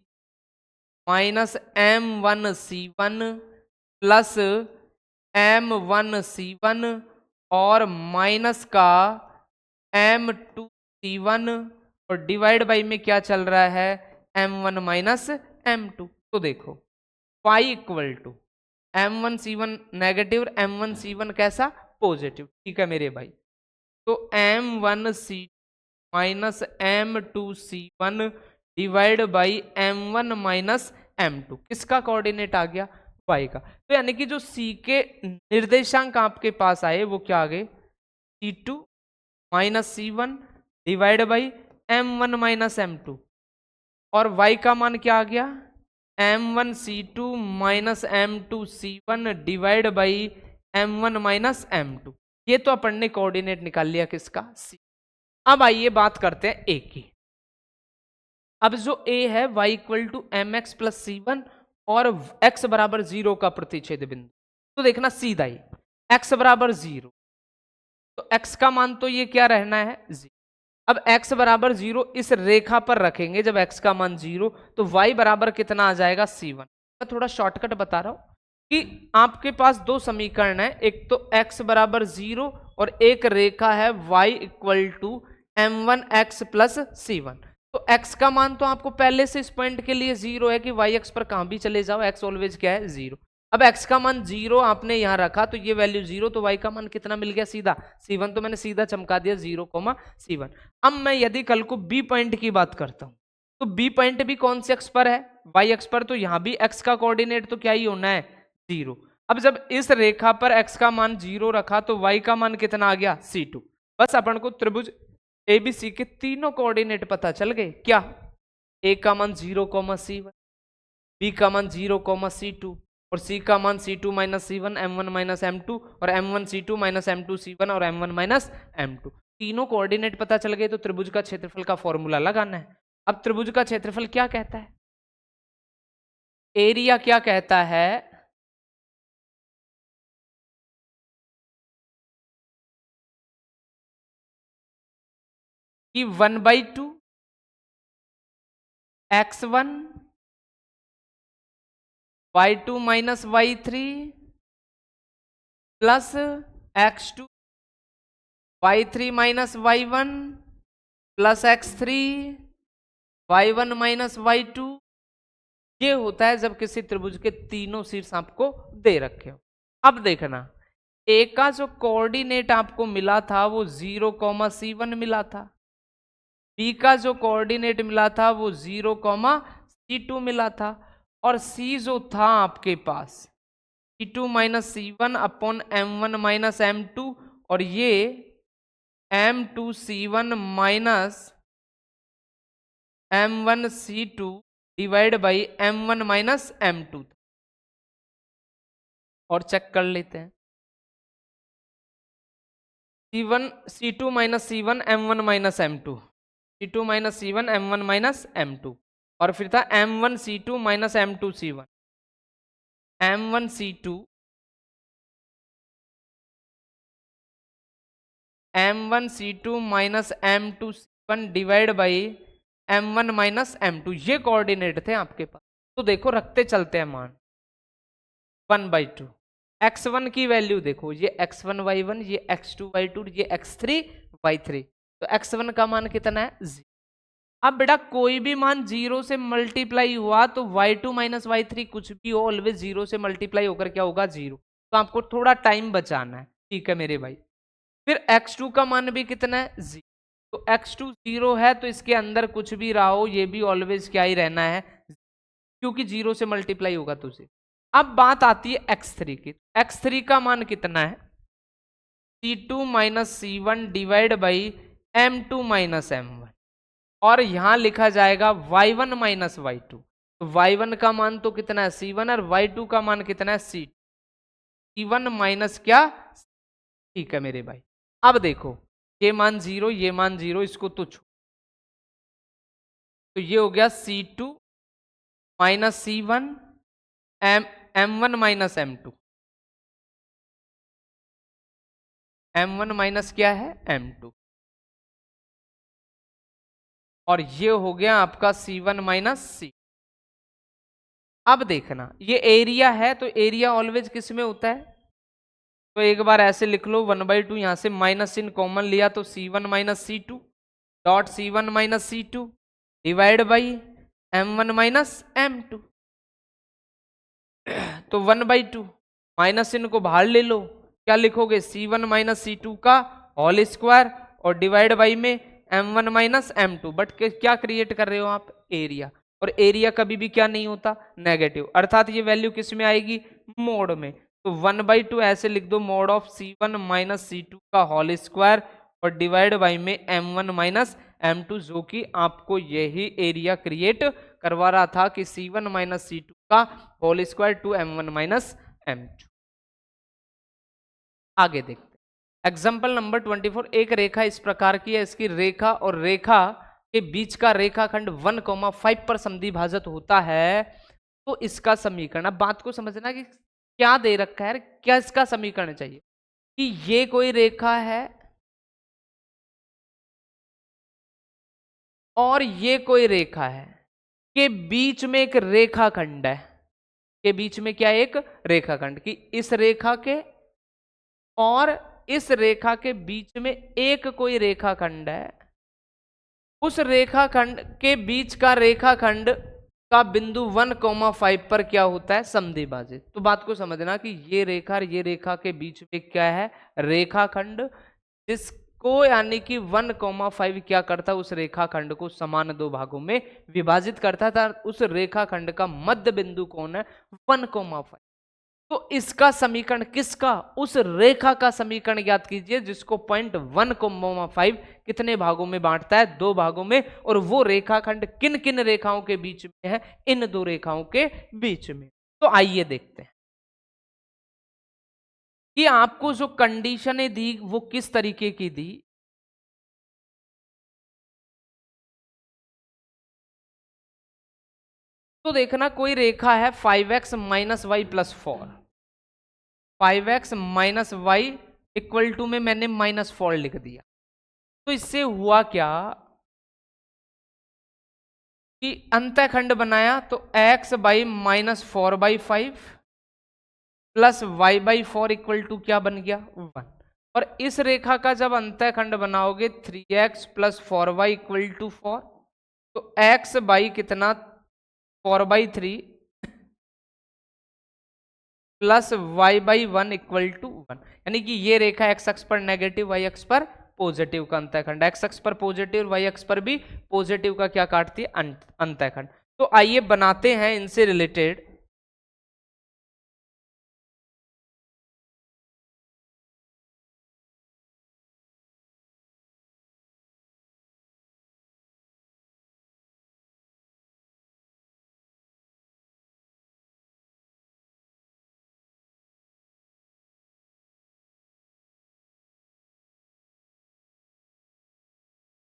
minus m1 c1 plus m1 c1 और माइनस का m2 c1 और डिवाइड बाई में क्या चल रहा है m1 माइनस m2। तो देखो y equal to m1 c1 negative, m1 c1 कैसा पॉजिटिव, ठीक है मेरे भाई। तो m1 c minus m2 c1 divide by m1 minus m2। किसका कोऑर्डिनेट आ गया? y का। तो यानी कि जो c के निर्देशांक आपके पास आए वो क्या आ गए? c2 minus c1 divide by m1 minus m2। और y का मान क्या आ गया? m1 c2 minus m2 c1 divide by m1 minus m2। ये तो अपन ने कोऑर्डिनेट निकाल लिया किसका? c। अब आइए बात करते हैं a की। अब जो a है y equal to M x plus C one और x बराबर 0 का प्रतिच्छेद बिंदु। तो देखना सीधा ही x बराबर 0, तो x का मान तो ये क्या रहना है? 0। अब x बराबर 0 इस रेखा पर रखेंगे जब x का मान 0, तो y बराबर कितना आ जाएगा? c1। मैं थोड़ा शॉर्टकट बता रहा हूं कि आपके पास दो समीकरण है, एक तो x बराबर 0 और एक रेखा है y equal to m1x plus c1। तो x का मान तो आपको पहले से इस पॉइंट के लिए 0 है कि y x पर कहां भी चले जाओ x ऑलवेज क्या है? 0। अब x का मान 0 आपने यहां रखा तो ये वैल्यू 0, तो y का मान कितना मिल गया? सीधा c1। तो मैंने सीधा चमका दिया 0, c1। अब मैं यदि कल को b पॉइंट की बात करता हूं तो b पॉइंट भी कौन से x पर है? y x पर। तो यहां भी x का कोऑर्डिनेट तो क्या ही होना है? 0। अब जब इस रेखा पर x का मान 0 रखा तो y का मान कितना आ गया? c2। बस अपन को त्रिभुज ABC के तीनों कोऑर्डिनेट पता चल गए। क्या? a का मान 0, c1, b का मान 0, c2 और c का मान c2 minus c1 m1 minus m2 और m1 c2 minus m2 c1 और m1 माइनस m2। तीनों कोऑर्डिनेट पता चल गए तो त्रिभुज का क्षेत्रफल का फॉर्मूला लगाना है। अब त्रिभुज का क्षेत्रफल क्या कहता है? एरिया क्या कहता है? कि 1/2 x1 y2 minus y3 plus x2 y3 minus y1 plus x3 y1 minus y2। ये होता है जब किसी त्रिभुज के तीनों शीर्ष आपको दे रखे हो। अब देखना ए का जो कोऑर्डिनेट आपको मिला था वो 0, c1 मिला था। बी का जो कोऑर्डिनेट मिला था वो 0, c2 मिला था। और सी जो था आपके पास c2 minus c1 upon m1 minus m2 और ये m2 c1 minus m1 c2 divide by m1 minus m2। और चेक कर लेते हैं c2 minus c1 m1 minus m2, c2 minus c1 m1 minus m2। और फिर था m1 c2 minus m2 c1, m1 c2 m1 c2 minus m2 c1 divide by m1 minus m2। ये coordinate थे आपके पास। तो देखो रखते चलते हैं मान 1/2। x1 की वैल्यू देखो, ये x1 y1, ये x2 y2, ये x3 y3। तो x1 का मान कितना है? 0। अब बेटा कोई भी मान 0 से मल्टीप्लाई हुआ तो y2 माइनस y3 कुछ भी हो ऑलवेज 0 से मल्टीप्लाई होकर क्या होगा? 0। तो आपको थोड़ा टाइम बचाना है, ठीक है मेरे भाई। फिर x2 का मान भी कितना है? 0। तो x2 0 है तो इसके अंदर कुछ भी रहा हो ये भी ऑलवेज क्या ही रहना है? क्योंकि 0 से मल्टीप्लाई होगा तो उसे। अब बात आती है x3 की। x3 का मान कितना है? c2 minus c1 divide by m2 minus m1। और यहां लिखा जाएगा y1 माइनस y2। तो y1 का मान तो कितना है? c1 और y2 का मान कितना है? c1 माइनस क्या? ठीक है मेरे भाई। अब देखो ये मान 0, ये मान 0, इसको तो तो ये हो गया c2 minus c1 m1 minus m2, m1 minus क्या है? m2। और ये हो गया आपका c1 माइनस c। अब देखना ये एरिया है तो एरिया ऑलवेज किस में होता है? तो एक बार ऐसे लिख लो 1/2, यहां से माइनस इन कॉमन लिया तो c1 minus c2 dot c1 minus c2 divide by m1 minus m2। तो 1/2 माइनस इन को बाहर ले लो, क्या लिखोगे? c1 माइनस c2 का होल स्क्वायर और डिवाइड बाई में m1 माइनस m2, बट क्या क्रिएट कर रहे हो आप, एरिया, और एरिया कभी भी क्या नहीं होता, नेगेटिव, अर्थात ये वैल्यू किस में आएगी, मोड में। तो 1/2 ऐसे लिख दो, mode of c1 minus c2 का होल स्क्वायर, और डिवाइड बाई में m1 माइनस m2, जो कि आपको यही एरिया क्रिएट करवा रहा था कि c1 माइनस c2 का whole square to m1 minus m2। आगे देखते हैं एग्जाम्पल नंबर 24। एक रेखा इस प्रकार की है, इसकी रेखा और रेखा के बीच का रेखाखंड 1,5 पर समद्विभाजित होता है, तो इसका समीकरण, अब बात को समझना कि क्या दे रखा है, क्या इसका समीकरण चाहिए, कि ये कोई रेखा है और ये कोई रेखा है, के बीच में एक रेखाखंड है, के बीच में क्या, एक रेखाखंड, कि इस रेखा के और इस रेखा के बीच में एक कोई रेखाखंड है, उस रेखाखंड के बीच का रेखाखंड का बिंदु 1,5 पर क्या होता है, समद्विभाजित। तो बात को समझना कि ये रेखा और ये रेखा के बीच में क्या है, रेखाखंड, जिसको यानी कि 1,5 क्या करता है, उस रेखाखंड को समान दो भागों में विभाजित करता था। उस रेखाखंड का मध्य बिंदु कौन है, 1,5। तो इसका समीकरण किसका, उस रेखा का समीकरण ज्ञात कीजिए जिसको पॉइंट 1,5 कितने भागों में बांटता है, दो भागों में, और वो रेखाखंड किन किन रेखाओं के बीच में है, इन दो रेखाओं के बीच में। तो आइए देखते हैं कि आपको जो कंडीशनें दी वो किस तरीके की दी। तो देखना कोई रेखा है 5x minus Y plus 4, 5x minus Y equal to में मैंने -4 लिख दिया। तो इससे हुआ क्या कि अंतःखंड बनाया, तो x बाई -4/5 प्लस y/4 इक्वल टू क्या बन गया, 1। और इस रेखा का जब अंतःखंड बनाओगे 3x plus 4y equal to 4, तो x बाई कितना, 4/3 प्लस y/1 इक्वल टू 1, यानी कि ये रेखा x अक्ष पर नेगेटिव, y अक्ष पर पॉजिटिव का अंतःखंड, x अक्ष पर पॉजिटिव, y अक्ष पर भी पॉजिटिव का क्या काटती है, अंतःखंड। तो आइए बनाते हैं इनसे रिलेटेड।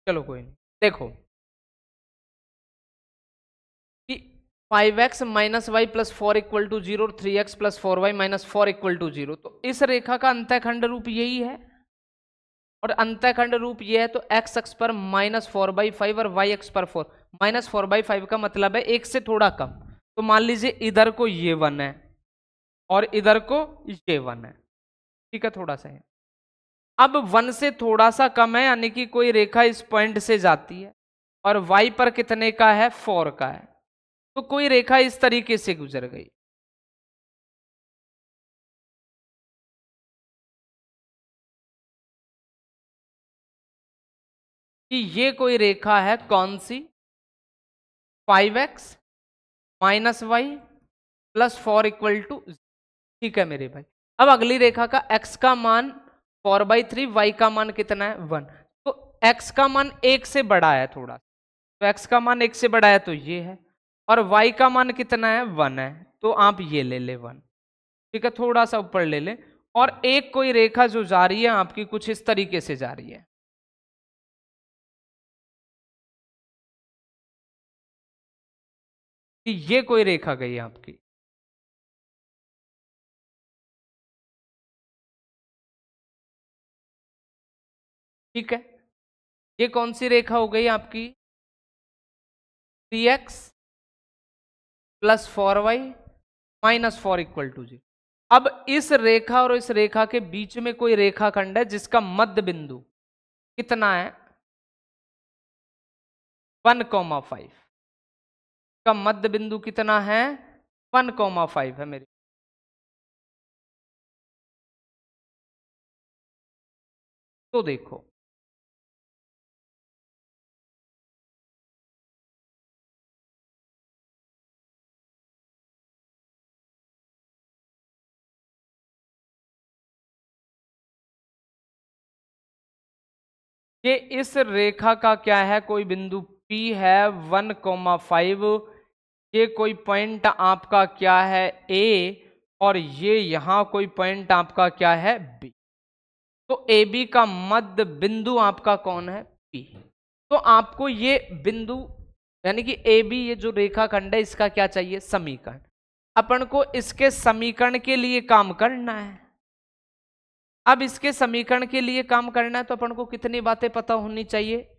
चलो कोई नहीं, देखो कि 5x minus Y plus 4 equal to 0, 3x plus 4y minus 4 equal to 0, तो इस रेखा का अंतःखंड रूप यही है, और अंतःखंड रूप ये है, तो x अक्ष पर -4/5 और y अक्ष पर 4, -4/5 का मतलब है एक से थोड़ा कम। तो मान लीजिए इधर को ये 1 है और इधर को ये 1 है, ठीक है, थोड़ा सा है। अब 1 से थोड़ा सा कम है, यानी कि कोई रेखा इस पॉइंट से जाती है, और y पर कितने का है, 4 का है, तो कोई रेखा इस तरीके से गुजर गई। कि ये कोई रेखा है कौन सी, 5x minus Y plus 4 equal to, ठीक है मेरे भाई। अब अगली रेखा का x का मान 4/3, y का मान कितना है, 1। तो x का मान एक से बड़ा है थोड़ा, तो x का मान एक से बड़ा है, तो ये है, और y का मान कितना है, 1 है, तो आप ये ले ले 1, ठीक है, थोड़ा सा ऊपर ले ले। और एक कोई रेखा जो जा रही है आपकी कुछ इस तरीके से जा रही है, कि ये कोई रेखा गई आपकी, ठीक है। ये कौन सी रेखा हो गई आपकी, 3x plus 4y minus 4 equal to 0। अब इस रेखा और इस रेखा के बीच में कोई रेखाखंड है जिसका मध्य बिंदु कितना है, 1,5 का मध्य बिंदु कितना है, 1,5 है मेरे। तो देखो कि इस रेखा का क्या है, कोई बिंदु P है 1,5, ये कोई पॉइंट आपका क्या है A, और ये यहां कोई पॉइंट आपका क्या है B। तो AB का मध्य बिंदु आपका कौन है, P। तो आपको ये बिंदु यानी कि AB, ये जो रेखाखंड है, इसका क्या चाहिए, समीकरण। अपन को इसके समीकरण के लिए काम करना है। अब इसके समीकरण के लिए काम करना है तो अपन को कितनी बातें पता होनी चाहिए,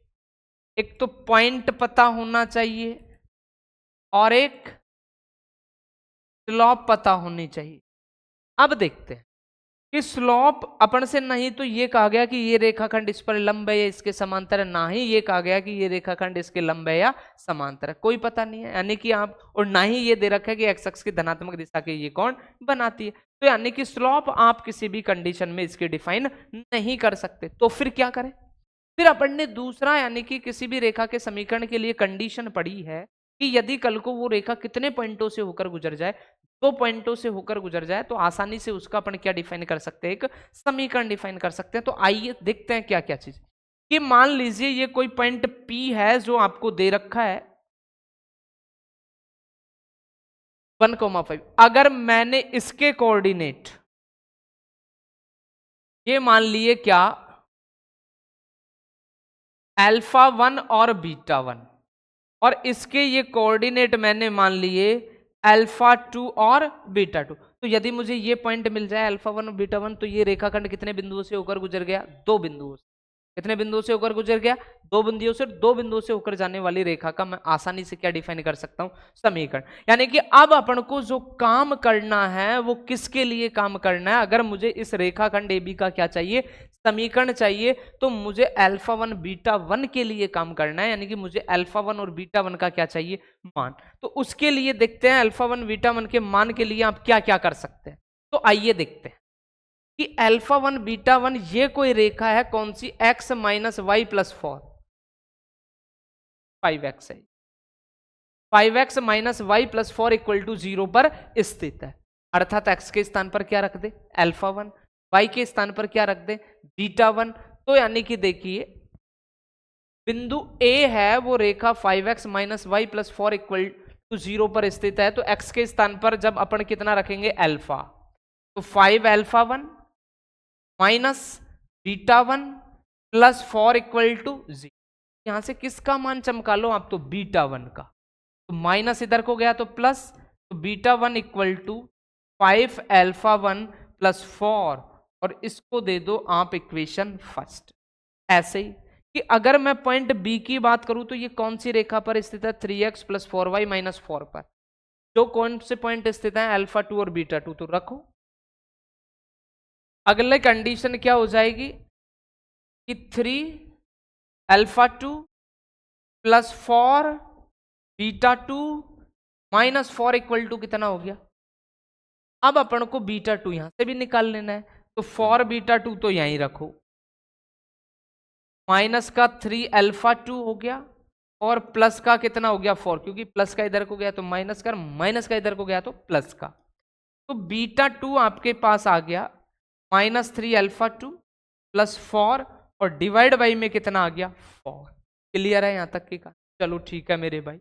एक तो पॉइंट पता होना चाहिए और एक स्लॉप पता होनी चाहिए। अब देखते हैं कि स्लॉप अपन से नहीं तो ये कहा गया कि ये रेखाखंड इस पर लंब है या इसके समांतर है, ना ही ये कहा गया कि ये रेखाखंड इसके लंब है या समांतर है, कोई पता नहीं है। यानी कि आप, और ना ही ये दे रखा है कि एक्स अक्ष की धनात्मक दिशा के ये कौन बनाती है। तो यानी कि स्लॉप आप किसी भी कंडीशन में इसके डिफाइन नहीं कर सकते। तो फिर क्या करें, फिर अपन ने दूसरा यानी कि किसी भी रेखा के समीकरण के लिए कंडीशन पढ़ी है कि यदि कल को वो रेखा कितने पॉइंटों से होकर गुजर जाए, 2 पॉइंटों से होकर गुजर जाए, तो आसानी से उसका अपन क्या डिफाइन कर सकते हैं, एक समीकरण डिफाइन कर सकते हैं। तो आइए देखते हैं क्या क्या चीज। कि मान लीजिए ये कोई पॉइंट P है जो आपको दे रखा है 1,5। अगर मैंने इसके कोऑर्डिनेट ये मान लिए क्या, α1 और β1, और इसके ये कोऑर्डिनेट मैंने मान लिए α2 और β2। तो यदि मुझे ये पॉइंट मिल जाए α1 और β1, तो ये रेखाखंड कितने बिंदुओं से होकर गुजर गया, 2 बिंदुओं से। कितने बिंदुओं से होकर गुजर गया, 2 बिंदुओं से। 2 बिंदुओं से होकर जाने वाली रेखा का मैं आसानी से क्या डिफाइन कर सकता हूं, समीकरण। यानी कि अब अपन को जो काम करना है वो किसके लिए काम करना है, अगर मुझे इस रेखाखंड AB का क्या चाहिए, समीकरण चाहिए, तो मुझे α1 β1 के लिए काम करना है। यानी कि मुझे α1 और β1 का क्या चाहिए, मान। तो उसके लिए देखते हैं α1 β1 के मान के लिए आप क्या क्या कर सकते हैं। तो आइए देखते हैं कि α1 β1 ये कोई रेखा है कौन सी, x minus Y plus 4, 5x है। 5x minus Y plus 4 equal to 0 पर स्थित है। अर्थात x के स्थान पर क्या रख दे, α1, y के स्थान पर क्या रख दे, β1। तो यानी कि देखिए बिंदु A है वो रेखा 5x minus Y plus 4 equal to 0 पर स्थित है। तो x के स्थान पर जब अपन कितना रखेंगे, अल्फा, तो 5α1 माइनस β1 प्लस 4 इक्वल टू 0। यहां से किसका मान चमका लो आप, तो β1 का। तो माइनस इधर को गया तो प्लस, तो β1 इक्वल टू 5α1 प्लस 4, और इसको दे दो आप इक्वेशन फर्स्ट। ऐसे ही कि अगर मैं पॉइंट B की बात करूं तो ये कौन सी रेखा पर स्थित है, 3x प्लस 4y माइनस 4 पर। जो कौन से पॉइंट स्थित है, α2 और β2। तो रखो, अगले कंडीशन क्या हो जाएगी कि 3α2 प्लस 4 β2 माइनस 4 इक्वल टू कितना हो गया। अब अपन को β2 यहां से भी निकाल लेना है, तो 4 β2 तो यहीं रखो, माइनस का 3α2 हो गया, और प्लस का कितना हो गया 4, क्योंकि प्लस का इधर को गया तो माइनस का, माइनस का इधर को गया तो प्लस का। तो β2 आपके पास आ गया -3α2 प्लस 4, और डिवाइड बाई में कितना आ गया 4। क्लियर है यहां तक की का, चलो ठीक है मेरे भाई,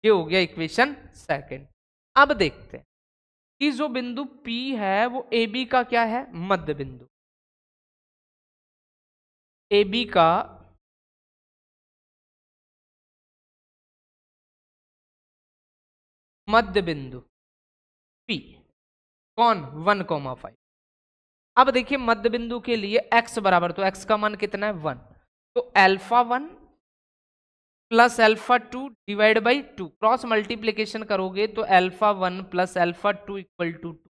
ये हो गया इक्वेशन सेकंड। अब देखते हैं कि जो बिंदु P है वो AB का क्या है, मध्य बिंदु। AB का मध्य बिंदु P कौन, 1,5। अब देखिए मध्य बिंदु के लिए x बराबर, तो x का मान कितना है 1, तो α1 plus α2 divide by 2, cross multiplication करोगे तो α1 प्लस α2 इक्वल टू 2।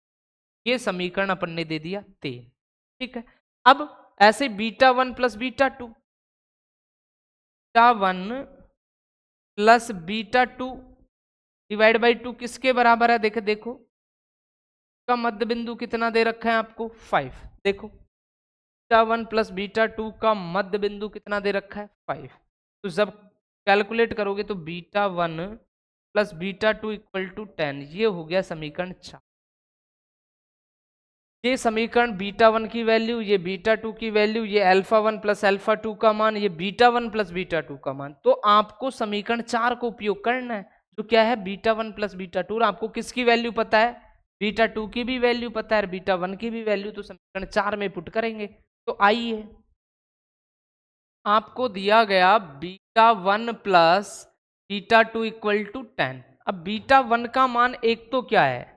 ये समीकरण अपन ने दे दिया 3। ठीक है, अब ऐसे β1 प्लस β2, β1 प्लस β2 डिवाइड बाई 2 किसके बराबर है, देखे देखो का मध्य बिंदु कितना दे रखा है आपको 5। देखो β1 प्लस β2 का मध्य बिंदु कितना दे रखा है 5। तो जब कैलकुलेट करोगे तो β1 प्लस β2 इक्वल टू 10, ये हो गया समीकरण 4। ये समीकरण बीटा 1 की वैल्यू, ये बीटा 2 की वैल्यू, ये अल्फा 1 प्लस अल्फा 2 का मान, ये बीटा 1 प्लस बीटा 2 का मान। तो आपको समीकरण 4 को उपयोग करना है, जो क्या है बीटा 1 प्लस बीटा 2। आपको किसकी वैल्यू पता है? बीटा 2 की भी वैल्यू पता है और बीटा 1 की भी वैल्यू। तो समीकरण 4 में पुट करेंगे। तो आइए, आपको दिया गया beta 1 plus beta 2 equal to 10। अब बीटा 1 का मान एक तो क्या है?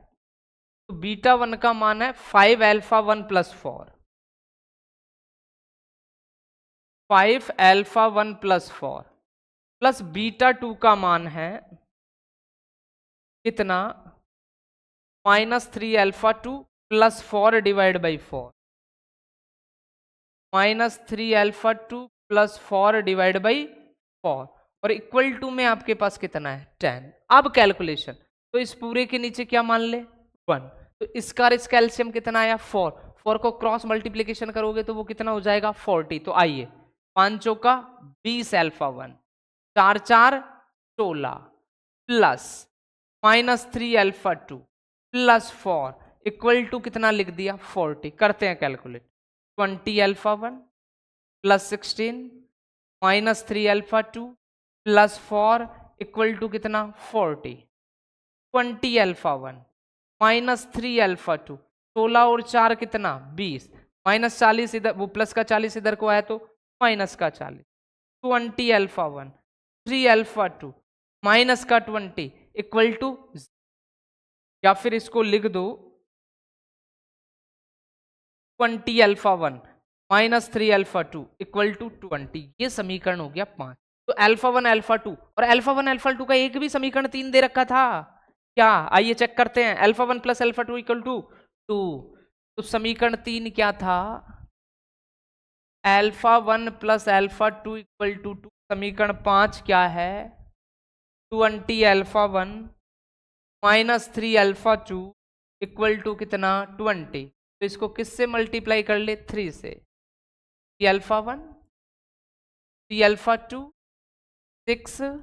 तो बीटा 1 का मान है 5 alpha 1 plus 4, 5 alpha 1 plus 4 plus beta 2 का मान है कितना? -3 alpha 2 plus 4 divide by 4, -3 alpha 2 plus 4 divide by 4 और इक्वल टू में आपके पास कितना है? 10। अब कैलकुलेशन, तो इस पूरे के नीचे क्या मान ले? 1। तो इसका इसका एलसीएम कितना आया? 4। 4 को क्रॉस मल्टीप्लीकेशन करोगे तो वो कितना हो जाएगा? 40। तो आइए, 5 चौका 20 alpha 1, 4 4 16 plus -3 alpha 2 plus 4 equal to कितना लिख दिया? 40। करते हैं calculate. 20 alpha 1 plus 16 -3 alpha 2 plus 4 equal to कितना? 40। 20 अल्फा 1 -3 अल्फा 2, 16 और 4 कितना? 20, -40 इधर, वो प्लस का 40 इधर को आया तो माइनस का 40। 20 अल्फा 1 3 अल्फा 2 माइनस का 20 इक्वल टू, या फिर इसको लिख दो 20 अल्फा 1 -3 अल्फा 2 इक्वल टू 20। ये समीकरण हो गया 5। तो अल्फा 1 अल्फा 2 और अल्फा 1 अल्फा 2 का एक भी समीकरण 3 दे रखा था क्या? आइए चेक करते हैं। Alpha 1 plus alpha 2 equal to 2। तो समीकरण 3 क्या था? Alpha 1 plus alpha 2 equal to 2। समीकरण 5 क्या है? 20 अल्फा 1 -3 अल्फा 2 इक्वल टू कितना? 20। तो इसको किससे मल्टीप्लाई कर ले? 3 से। 3 alpha 1 3 alpha 2 6,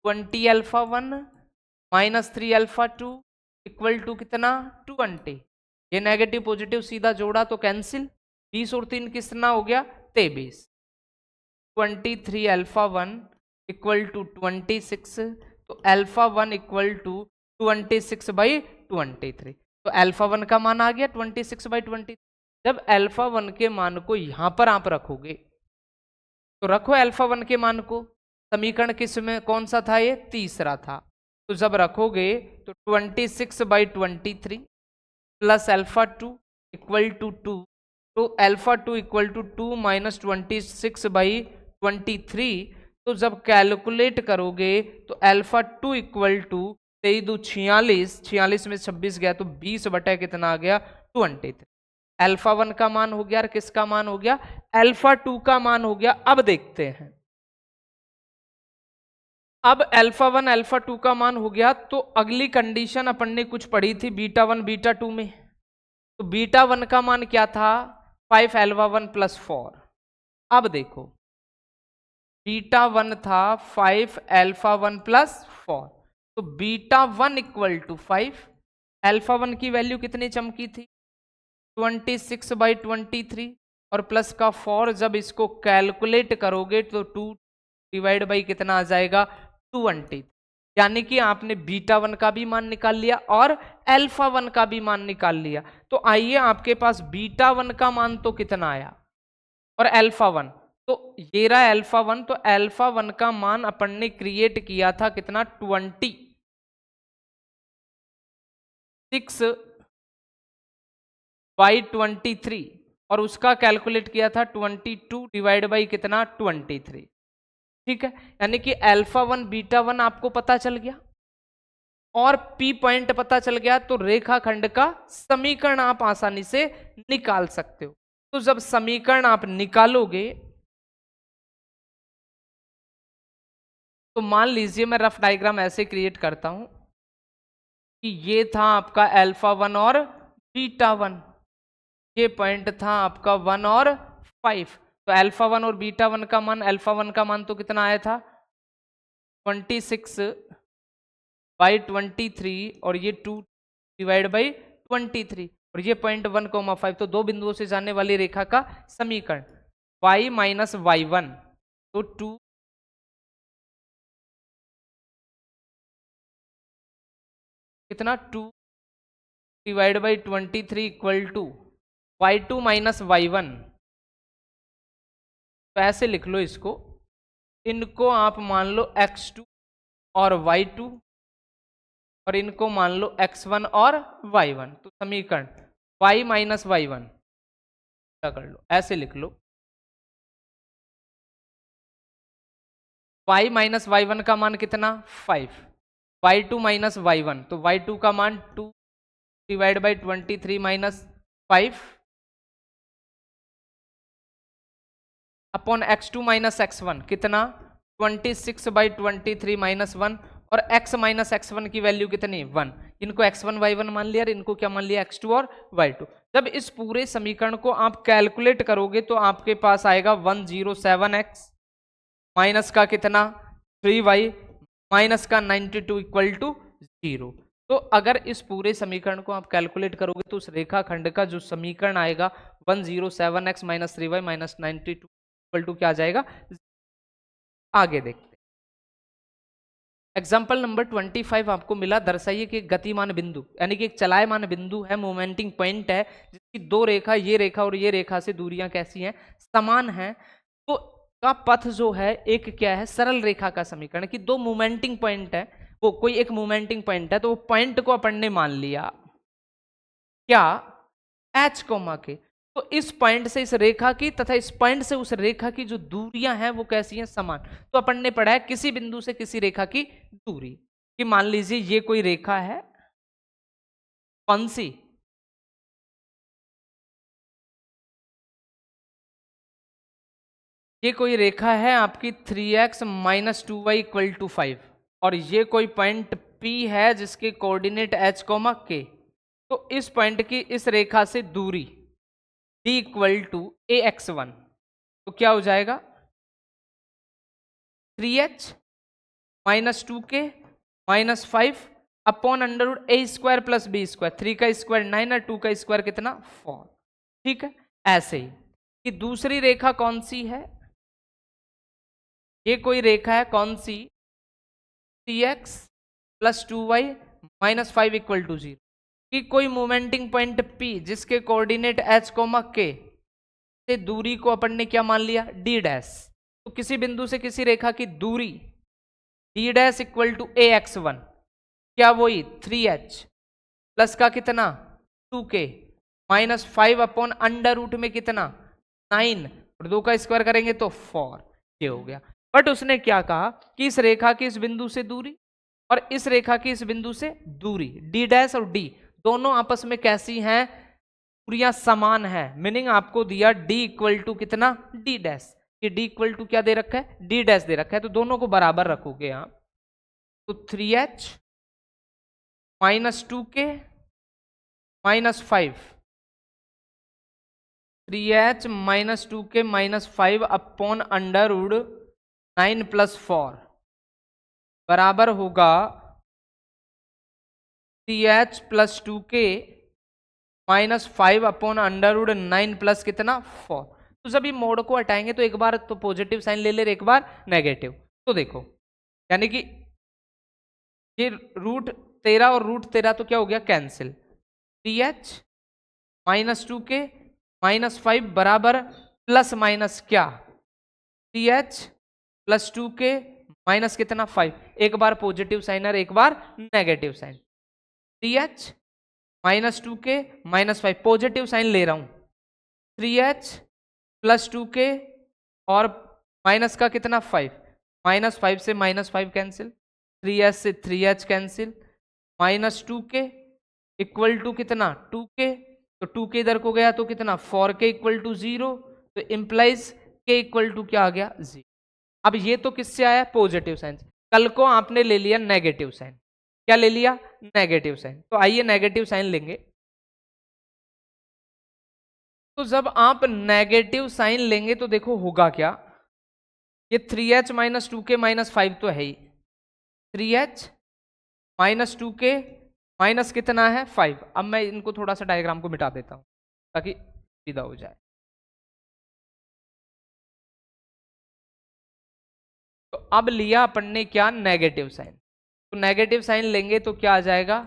20 alpha 1 -3 alpha 2 equal to कितना? 20। ये नेगेटिव पॉजिटिव सीधा जोड़ा तो कैंसिल। 20 और 3 कितना हो गया? 23। 23 अल्फा 1 इक्वल टू 26। तो अल्फा 1 इक्वल टू 26 बाई 23। तो अल्फा 1 का मान आ गया 26 बाई 23। जब अल्फा 1 के मान को यहां पर आप रखोगे, तो रखो अल्फा 1 के मान को। समीकरण किस में कौन सा था? ये तीसरा था। तो जब रखोगे तो 26 by 23 plus alpha 2 equal to 2। तो alpha 2 equal to 2 minus 26 by 23। तो जब कैलकुलेट करोगे तो अल्फा 2 इक्वल टू 23 46 में 26 गया तो 20 बटा कितना आ गया? 23। अल्फा 1 का मान हो गया और किसका मान हो गया? अल्फा 2 का मान हो गया। अब देखते हैं, अब अल्फा 1 अल्फा 2 का मान हो गया तो अगली कंडीशन अपन ने कुछ पढ़ी थी बीटा 1 बीटा 2 में। तो बीटा 1 का मान क्या था? 5 अल्फा 1 प्लस 4। अब देखो, बीटा 1 था 5 अल्फा 1 प्लस 4। तो बीटा 1 इक्वल टू 5। अल्फा 1 की वैल्यू कितनी चमकी थी? 26 बाई 23 और प्लस का 4। जब इसको कैलकुलेट करोगे तो 2 डिवाइड बाई कितना आ जाएगा? 20। यानी कि आपने बीटा 1 का भी मान निकाल लिया और अल्फा 1 का भी मान निकाल लिया। तो आइए, आपके पास बीटा 1 का मान तो कितना आया और अल्फा 1, तो ये रहा अल्फा 1। तो अल्फा 1 का मान अपन ने क्रिएट किया था कितना? 26 बाई 23 और उसका कैलकुलेट किया था 22 डिवाइड बाई कितना? 23। ठीक है, यानी कि अल्फा 1 बीटा 1 आपको पता चल गया और पी पॉइंट पता चल गया। तो रेखाखंड का समीकरण आप आसानी से निकाल सकते हो। तो जब समीकरण आप निकालोगे तो मान लीजिए मैं रफ डायग्राम ऐसे क्रिएट करता हूं कि ये था आपका अल्फा 1 और बीटा 1, ये पॉइंट था आपका 1 और 5। तो अल्फा 1 और बीटा 1 का मान, अल्फा 1 का मान तो कितना आया था? 26 बाई 23 और ये 2 डिवाइड बाई 23। और ये पॉइंट 1,5, तो दो बिंदुओं से जाने वाली रेखा का समीकरण y माइनस y1, तो 2 कितना 2 divide by 23 equal to y2 minus y1। तो ऐसे लिख लो इसको, इनको आप मान लो x2 और y2 और इनको मान लो x1 और y1। तो समीकरण y माइनस y1 क्या कर लो, ऐसे लिख लो y माइनस y1 का मान कितना 5, y2 माइनस y1, तो y2 का मान 2 divide by 23 minus 5 upon x2 minus x1 कितना 26 बाई 23 माइनस 1, और x माइनस x1 की वैल्यू कितनी 1। इनको x1 y1 मान लिया और इनको क्या मान लिया x2 और y2। जब इस पूरे समीकरण को आप कैलकुलेट करोगे तो आपके पास आएगा 107x माइनस का कितना 3y माइनस का 92 इक्वल टू 0। तो अगर इस पूरे समीकरण को आप कैलकुलेट करोगे तो उस रेखाखंड का जो समीकरण आएगा 107x minus 3y minus 92 equal to क्या आ जाएगा। आगे देखते एग्जाम्पल नंबर 25 आपको मिला। दर्शाइए कि गतिमान बिंदु यानी कि एक चलायमान बिंदु है, मोमेंटिंग पॉइंट है, जिसकी दो रेखा, ये रेखा और ये रेखा से दूरियां कैसी हैं, समान हैं। तो का पथ जो है एक क्या है, सरल रेखा का समीकरण कि दो मोमेंटिंग पॉइंट है, वो कोई एक मोमेंटिंग पॉइंट है, तो वो पॉइंट को अपन ने मान लिया क्या एच कोमा के। तो इस पॉइंट से इस रेखा की तथा इस पॉइंट से उस रेखा की जो दूरियां हैं वो कैसी हैं, समान। तो अपन ने पढ़ा है किसी बिंदु से किसी रेखा की दूरी कि मान लीजिए ये कोई रेखा है, कौन सी, ये कोई रेखा है आपकी 3x minus 2y equal to 5, और ये कोई पॉइंट P है जिसके कोऑर्डिनेट h कोमा k। तो इस पॉइंट की इस रेखा से दूरी d इक्वल टू ax1, तो क्या हो जाएगा 3h minus 2k minus 5 upon under root a square plus b square, 3 का स्क्वायर 9 और 2 का स्क्वायर कितना 4। ठीक है, ऐसे ही कि दूसरी रेखा कौन सी है, ये कोई रेखा है कौन सी 3x plus 2y minus 5 equal to 0 कि कोई मोमेंटिंग पॉइंट P जिसके कोऑर्डिनेट h कोमा k से दूरी को अपन ने क्या मान लिया d डैश। तो किसी बिंदु से किसी रेखा की दूरी d dash equal to ax1, क्या वही 3h प्लस का कितना 2k minus 5 upon under root में कितना 9 और 2 का स्क्वायर करेंगे तो 4, ये हो गया। बट उसने क्या कहा कि इस रेखा की इस बिंदु से दूरी और इस रेखा की इस बिंदु से दूरी d डैश और d दोनों आपस में कैसी हैं, दूरियां समान है। मीनिंग आपको दिया d इक्वल टू कितना d डैश, कि d इक्वल टू क्या दे रखा है d डैश दे रखा है, तो दोनों को बराबर रखोगे आप। तो 3h minus 2k minus 5, 3h minus 2k minus 5 upon under root 9 plus 4 बराबर होगा 3h plus 2k minus 5 upon under root 9 plus कितना 4। तो जब ये मोड को हटाएंगे तो एक बार तो पॉजिटिव साइन ले ले, एक बार नेगेटिव। तो देखो यानी कि ये रूट 13 और रूट 13 तो क्या हो गया cancel, 3h minus 2k minus 5 बराबर प्लस माइनस क्या 3h प्लस 2k माइनस कितना 5, एक बार पॉजिटिव साइन और एक बार negative sign, 3h minus 2k minus 5 positive sign ले रहा हूं, 3h प्लस 2k और माइनस का कितना 5, माइनस 5 से माइनस 5 कैंसिल, 3h से 3h cancel, minus 2k equal to कितना 2k, तो 2k इधर को गया तो कितना 4k इक्वल टू 0, तो इंप्लाइज k इक्वल टू क्या आ गया 0। अब ये तो किससे आया पॉजिटिव साइन, कल को आपने ले लिया नेगेटिव साइन, क्या ले लिया नेगेटिव साइन। तो आइए नेगेटिव साइन लेंगे। तो जब आप नेगेटिव साइन लेंगे तो देखो होगा क्या, ये 3h माइनस 2k माइनस 5 तो है ही, 3h माइनस 2k माइनस कितना है 5। अब मैं इनको थोड़ा सा डायग्राम को मिटा देता हूं ताकि सीधा हो जाए। तो अब लिया अपन ने क्या, नेगेटिव साइन। तो नेगेटिव साइन लेंगे तो क्या आ जाएगा,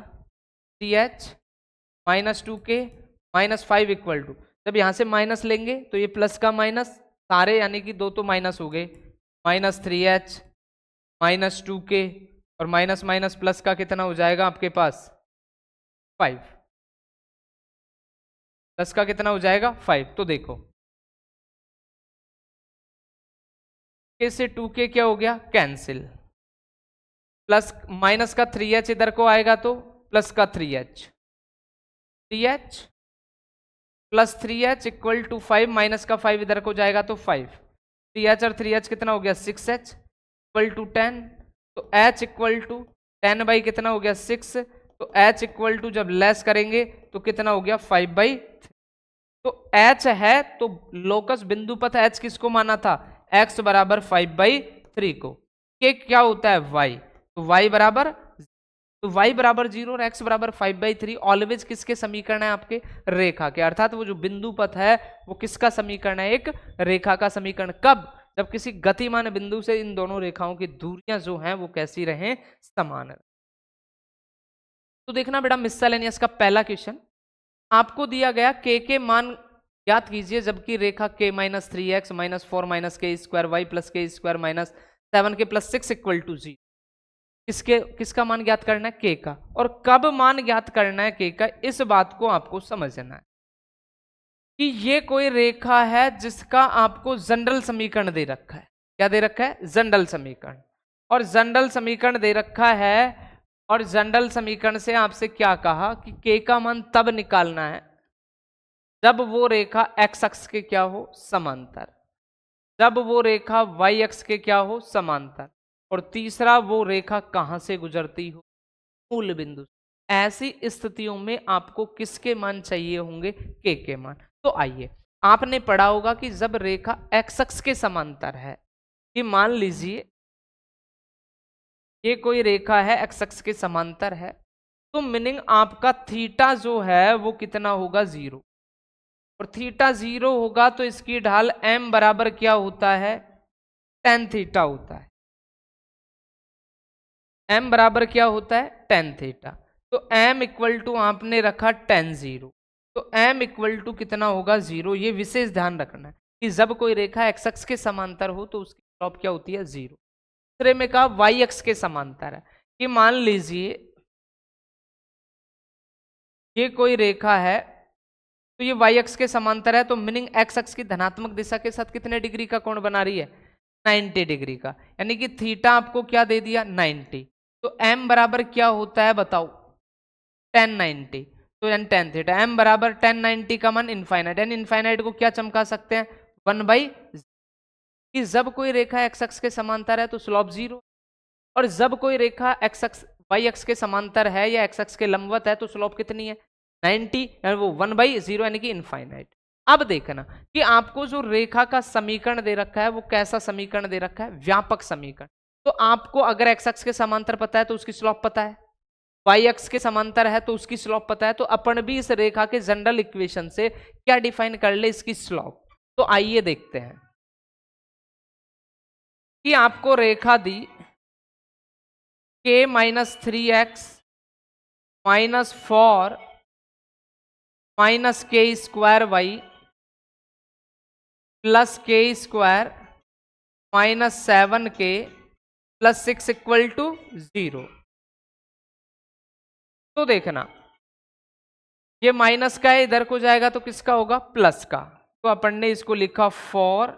C H minus 2k minus 5 equal to, जब यहां से माइनस लेंगे तो ये प्लस का माइनस, सारे यानी कि दो तो माइनस हो गए, माइनस 3h माइनस 2k और माइनस माइनस प्लस का कितना हो जाएगा आपके पास 5, प्लस का कितना हो जाएगा 5। तो देखो k से 2k क्या हो गया, कैंसिल, प्लस माइनस का 3h इधर को आएगा तो प्लस का 3h, 3h plus 3h equal to 5, minus का 5 इधर को जाएगा तो 5, 3h और 3h कितना हो गया 6h इक्वल टू 10। तो h इक्वल टू 10 बाई कितना हो गया 6, तो h इक्वल टू जब लेस करेंगे तो कितना हो गया 5/3। तो h है तो लोकस बिंदु पथ h किसको माना था, x बराबर 5/3 को। k क्या होता है y, तो y बराबर, तो y बराबर 0 और x बराबर 5/3 ऑलवेज किसके समीकरण है, आपके रेखा के। अर्थात वो जो बिंदु पथ है वो किसका समीकरण है, एक रेखा का समीकरण। कब, जब किसी गतिमान बिंदु से इन दोनों रेखाओं की दूरियां जो हैं वो कैसी रहें, समान। तो देखना बेटा मिससेलेनियस का पहला क्वेश्चन, आपको दिया गया के मान ज्ञात कीजिए जबकि रेखा k minus 3x minus 4 minus के स्क्वायर वाई प्लस के स्क्वायर माइनस 7 के प्लस 6 इक्वल टू 0। किसका मान ज्ञात करना है, k का। और कब मान ज्ञात करना है k का, इस बात को आपको समझना है कि ये कोई रेखा है जिसका आपको जनरल समीकरण दे रखा है। क्या दे रखा है, जनरल समीकरण। और जनरल समीकरण दे रखा है, और जनरल समीकरण से आपसे क्या कहा कि k का मान तब निकालना है जब वो रेखा x अक्ष के क्या हो, समांतर, जब वो रेखा y अक्ष के क्या हो, समांतर, और तीसरा वो रेखा कहां से गुजरती हो, मूल बिंदु। ऐसी स्थितियों में आपको किसके मान चाहिए होंगे, k के मान। तो आइए, आपने पढ़ा होगा कि जब रेखा x अक्ष के समांतर है, कि मान लीजिए ये कोई रेखा है x अक्ष के समांतर है, तो मीनिंग आपका थीटा जो है वो कितना होगा 0, और थीटा 0 होगा तो इसकी ढाल m बराबर क्या होता है, tan थीटा होता है। m बराबर क्या होता है, tan थीटा। तो m इक्वल टू आपने रखा tan 0, तो m इक्वल टू कितना होगा 0। ये विशेष ध्यान रखना है कि जब कोई रेखा x अक्ष के समांतर हो तो उसकी स्लोप क्या होती है 0। दूसरे में कहा y अक्ष के समांतर है, कि मान लीजिए ये कोई रेखा है, तो ये y अक्ष के समांतर है, तो मीनिंग x अक्ष की धनात्मक दिशा के साथ कितने डिग्री का कोण बना रही है, 90 डिग्री का। यानी कि थीटा आपको क्या दे दिया 90। तो m बराबर क्या होता है बताओ, tan 90। तो यानी tan थीटा, m बराबर tan 90 का मान इनफाइनाइट, यानी इनफाइनाइट को क्या चमका सकते हैं 1/, कि जब कोई रेखा x अक्ष के समांतर है तो स्लोप 0, और जब कोई रेखा x अक्ष y अक्ष के समांतर है या x अक्ष के लंबवत है तो स्लोप कितनी है 90, यानी वो 1/0 यानी कि इनफाइनाइट। अब देखना कि आपको जो रेखा का समीकरण दे रखा है वो कैसा समीकरण दे रखा है, व्यापक समीकरण। तो आपको अगर x अक्ष के समांतर पता है तो उसकी स्लोप पता है, y अक्ष के समांतर है तो उसकी स्लोप पता है, तो अपन भी इस रेखा के जनरल इक्वेशन से क्या डिफाइन कर ले, इसकी स्लोप। तो आइए देखते हैं कि आपको रेखा दी k minus 3x minus 4 minus के स्क्वायर वाई प्लस के square minus 7k plus 6 equal to 0। तो देखना ये माइनस का है, इधर को जाएगा तो किसका होगा, प्लस का। तो अपन ने इसको लिखा 4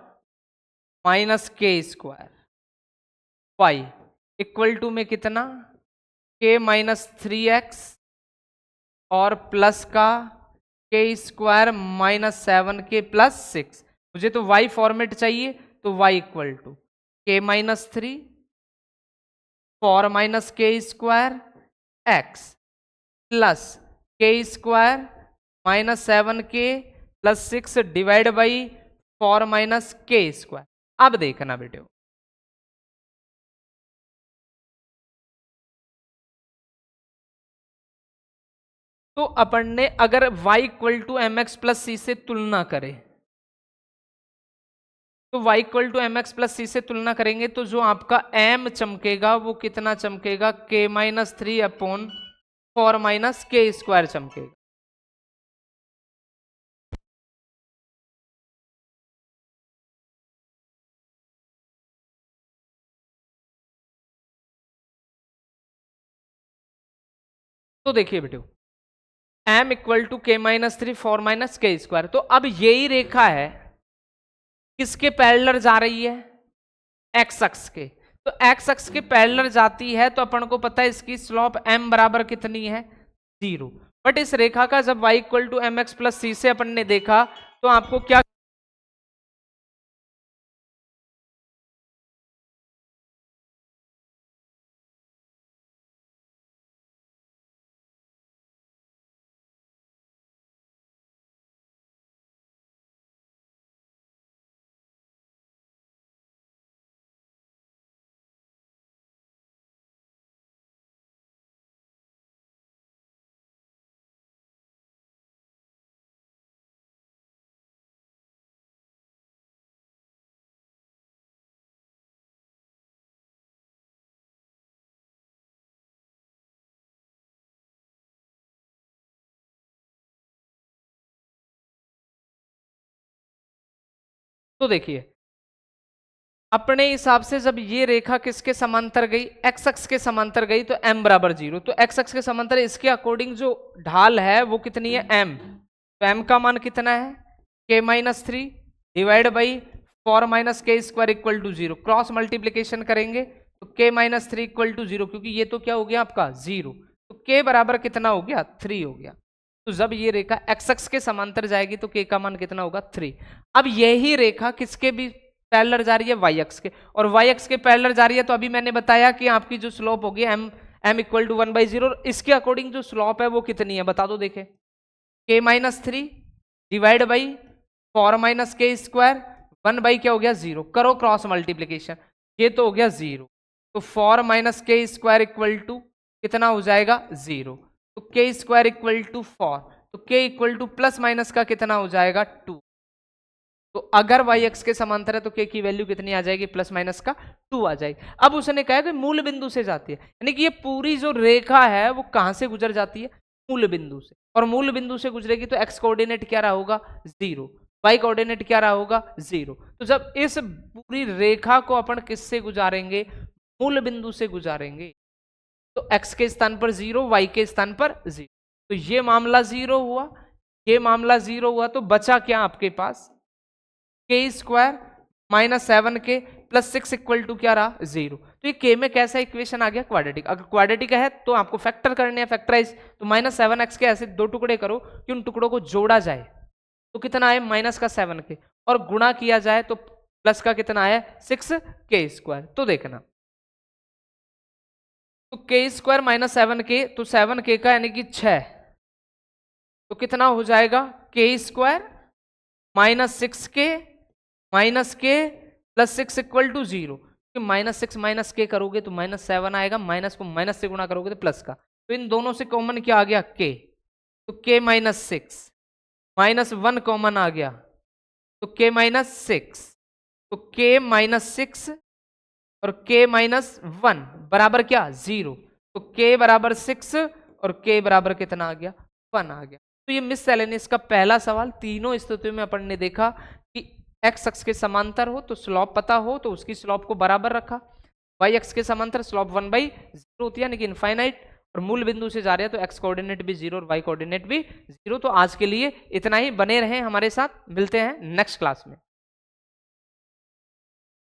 माइनस के स्क्वायर वाई इक्वल टू में कितना k माइनस 3x और प्लस का के स्क्वायर माइनस 7k प्लस 6। मुझे तो y फॉर्मेट चाहिए, तो y equal to k minus 3 4 minus के स्क्वायर x प्लस के square minus 7k plus 6 divide by 4 minus के स्क्वायर। अब देखना बेटे, तो अपन ने अगर y equal to M x plus c से तुलना करें, तो y equal to M x plus c से तुलना करेंगे तो जो आपका m चमकेगा वो कितना चमकेगा, k माइनस 3 अपॉन 4 माइनस के स्क्वायर चमकेगा। तो देखिए बेटो, m इक्वल टू के माइनस 3 4 माइनस के स्क्वायर, तो अब यही रेखा है किसके पैरेलल जा रही है, एक्स अक्ष के। तो एक्स अक्ष के पैरेलल जाती है तो अपन को पता है इसकी स्लोप m बराबर कितनी है, 0। बट इस रेखा का जब y equal to M x plus c से अपन ने देखा तो आपको क्या, तो देखिए अपने हिसाब से जब ये रेखा किसके समांतर गई, एक्स अक्ष के समांतर गई तो m बराबर 0। तो एक्स अक्ष के समांतर इसके अकॉर्डिंग जो ढाल है वो कितनी है, m। तो m का मान कितना है, k minus 3 divide by 4 minus के square equal to 0। Cross multiplication करेंगे तो k माइनस 3 इक्वल टू 0, क्योंकि ये तो क्या हो गया आपका 0। तो k बराबर कितना हो गया, 3 हो गया। तो जब ये रेखा एक्स अक्ष के समांतर जाएगी तो k का मान कितना होगा, 3। अब यही रेखा किसके भी पैरेलल जा रही है, y अक्ष के, और y अक्ष के पैरेलल जा रही है तो अभी मैंने बताया कि आपकी जो स्लोप होगी m इक्वल टू 1/0, इसके अकॉर्डिंग जो स्लोप है वो कितनी है बता दो, देखे k minus 3 divide by 4 minus के स्क्वायर 1 बाई क्या हो गया 0, करो क्रॉस मल्टीप्लीकेशन, ये तो हो गया 0। तो 4 माइनस के स्क्वायर इक्वल टू कितना हो जाएगा 0, तो के स्क्वायर इक्वल टू 4, तो के इक्वल टू प्लस माइनस का कितना हो जाएगा 2। तो अगर y अक्ष के समांतर है तो k की वैल्यू कितनी आ जाएगी, प्लस माइनस का 2 आ जाएगी। अब उसने कहा कि मूल बिंदु से जाती है, यानी कि ये पूरी जो रेखा है वो कहां से गुजर जाती है, मूल बिंदु से, और मूल बिंदु से गुजरेगी तो x कोऑर्डिनेट क्या रहा होगा 0, y कोऑर्डिनेट क्या रहा होगा 0। तो जब इस पूरी रेखा को अपन किससे गुजारेंगे, मूल बिंदु से गुजारेंगे, तो x के स्थान पर 0, y के स्थान पर 0। तो ये मामला 0 हुआ, ये मामला 0 हुआ, तो बचा क्या आपके पास, K square minus 7k plus 6 equal to क्या रहा 0। तो ये k में कैसा इक्वेशन आ गया, क्वाड्रेटिक। अगर क्वाड्रेटिक है तो आपको फैक्टर करने हैं, फैक्टराइज, तो माइनस 7x के ऐसे दो टुकड़े करो कि उन टुकड़ों को जोड़ा जाए तो कितना आए माइनस का 7k, और गुणा किया जाए तो प्लस का कितना आया 6k स्क्वायर। तो देखना, तो k स्क्वायर माइनस 7k, तो 7k का यानी कि 6, तो कितना हो जाएगा k square minus 6k minus k plus 6 equal to 0। Minus 6 minus k करोगे तो माइनस 7 आएगा, माइनस को माइनस से गुणा करोगे तो प्लस का, तो इन दोनों से कॉमन क्या आ गया k, तो k माइनस 6, माइनस 1 कॉमन आ गया तो k माइनस 6, तो k माइनस 6 और k माइनस 1 बराबर क्या 0, तो k बराबर 6 और k बराबर कितना आ गया 1 आ गया। तो ये मिससेलेनियस का पहला सवाल। तीनों स्थितियों में अपन ने देखा कि एक्स अक्ष के समांतर हो तो स्लॉप पता हो तो उसकी स्लॉप को बराबर रखा, वाई अक्ष के समांतर स्लॉप 1/0 होती है यानी कि इनफाइनाइट, और मूल बिंदु से जा रहे हैं तो एक्स कोऑर्डिनेट भी 0 और वाई कोऑर्डिनेट भी 0। तो आज के लिए इतना ही, बने रहें हमारे साथ, मिलते हैं नेक्स्ट क्लास में।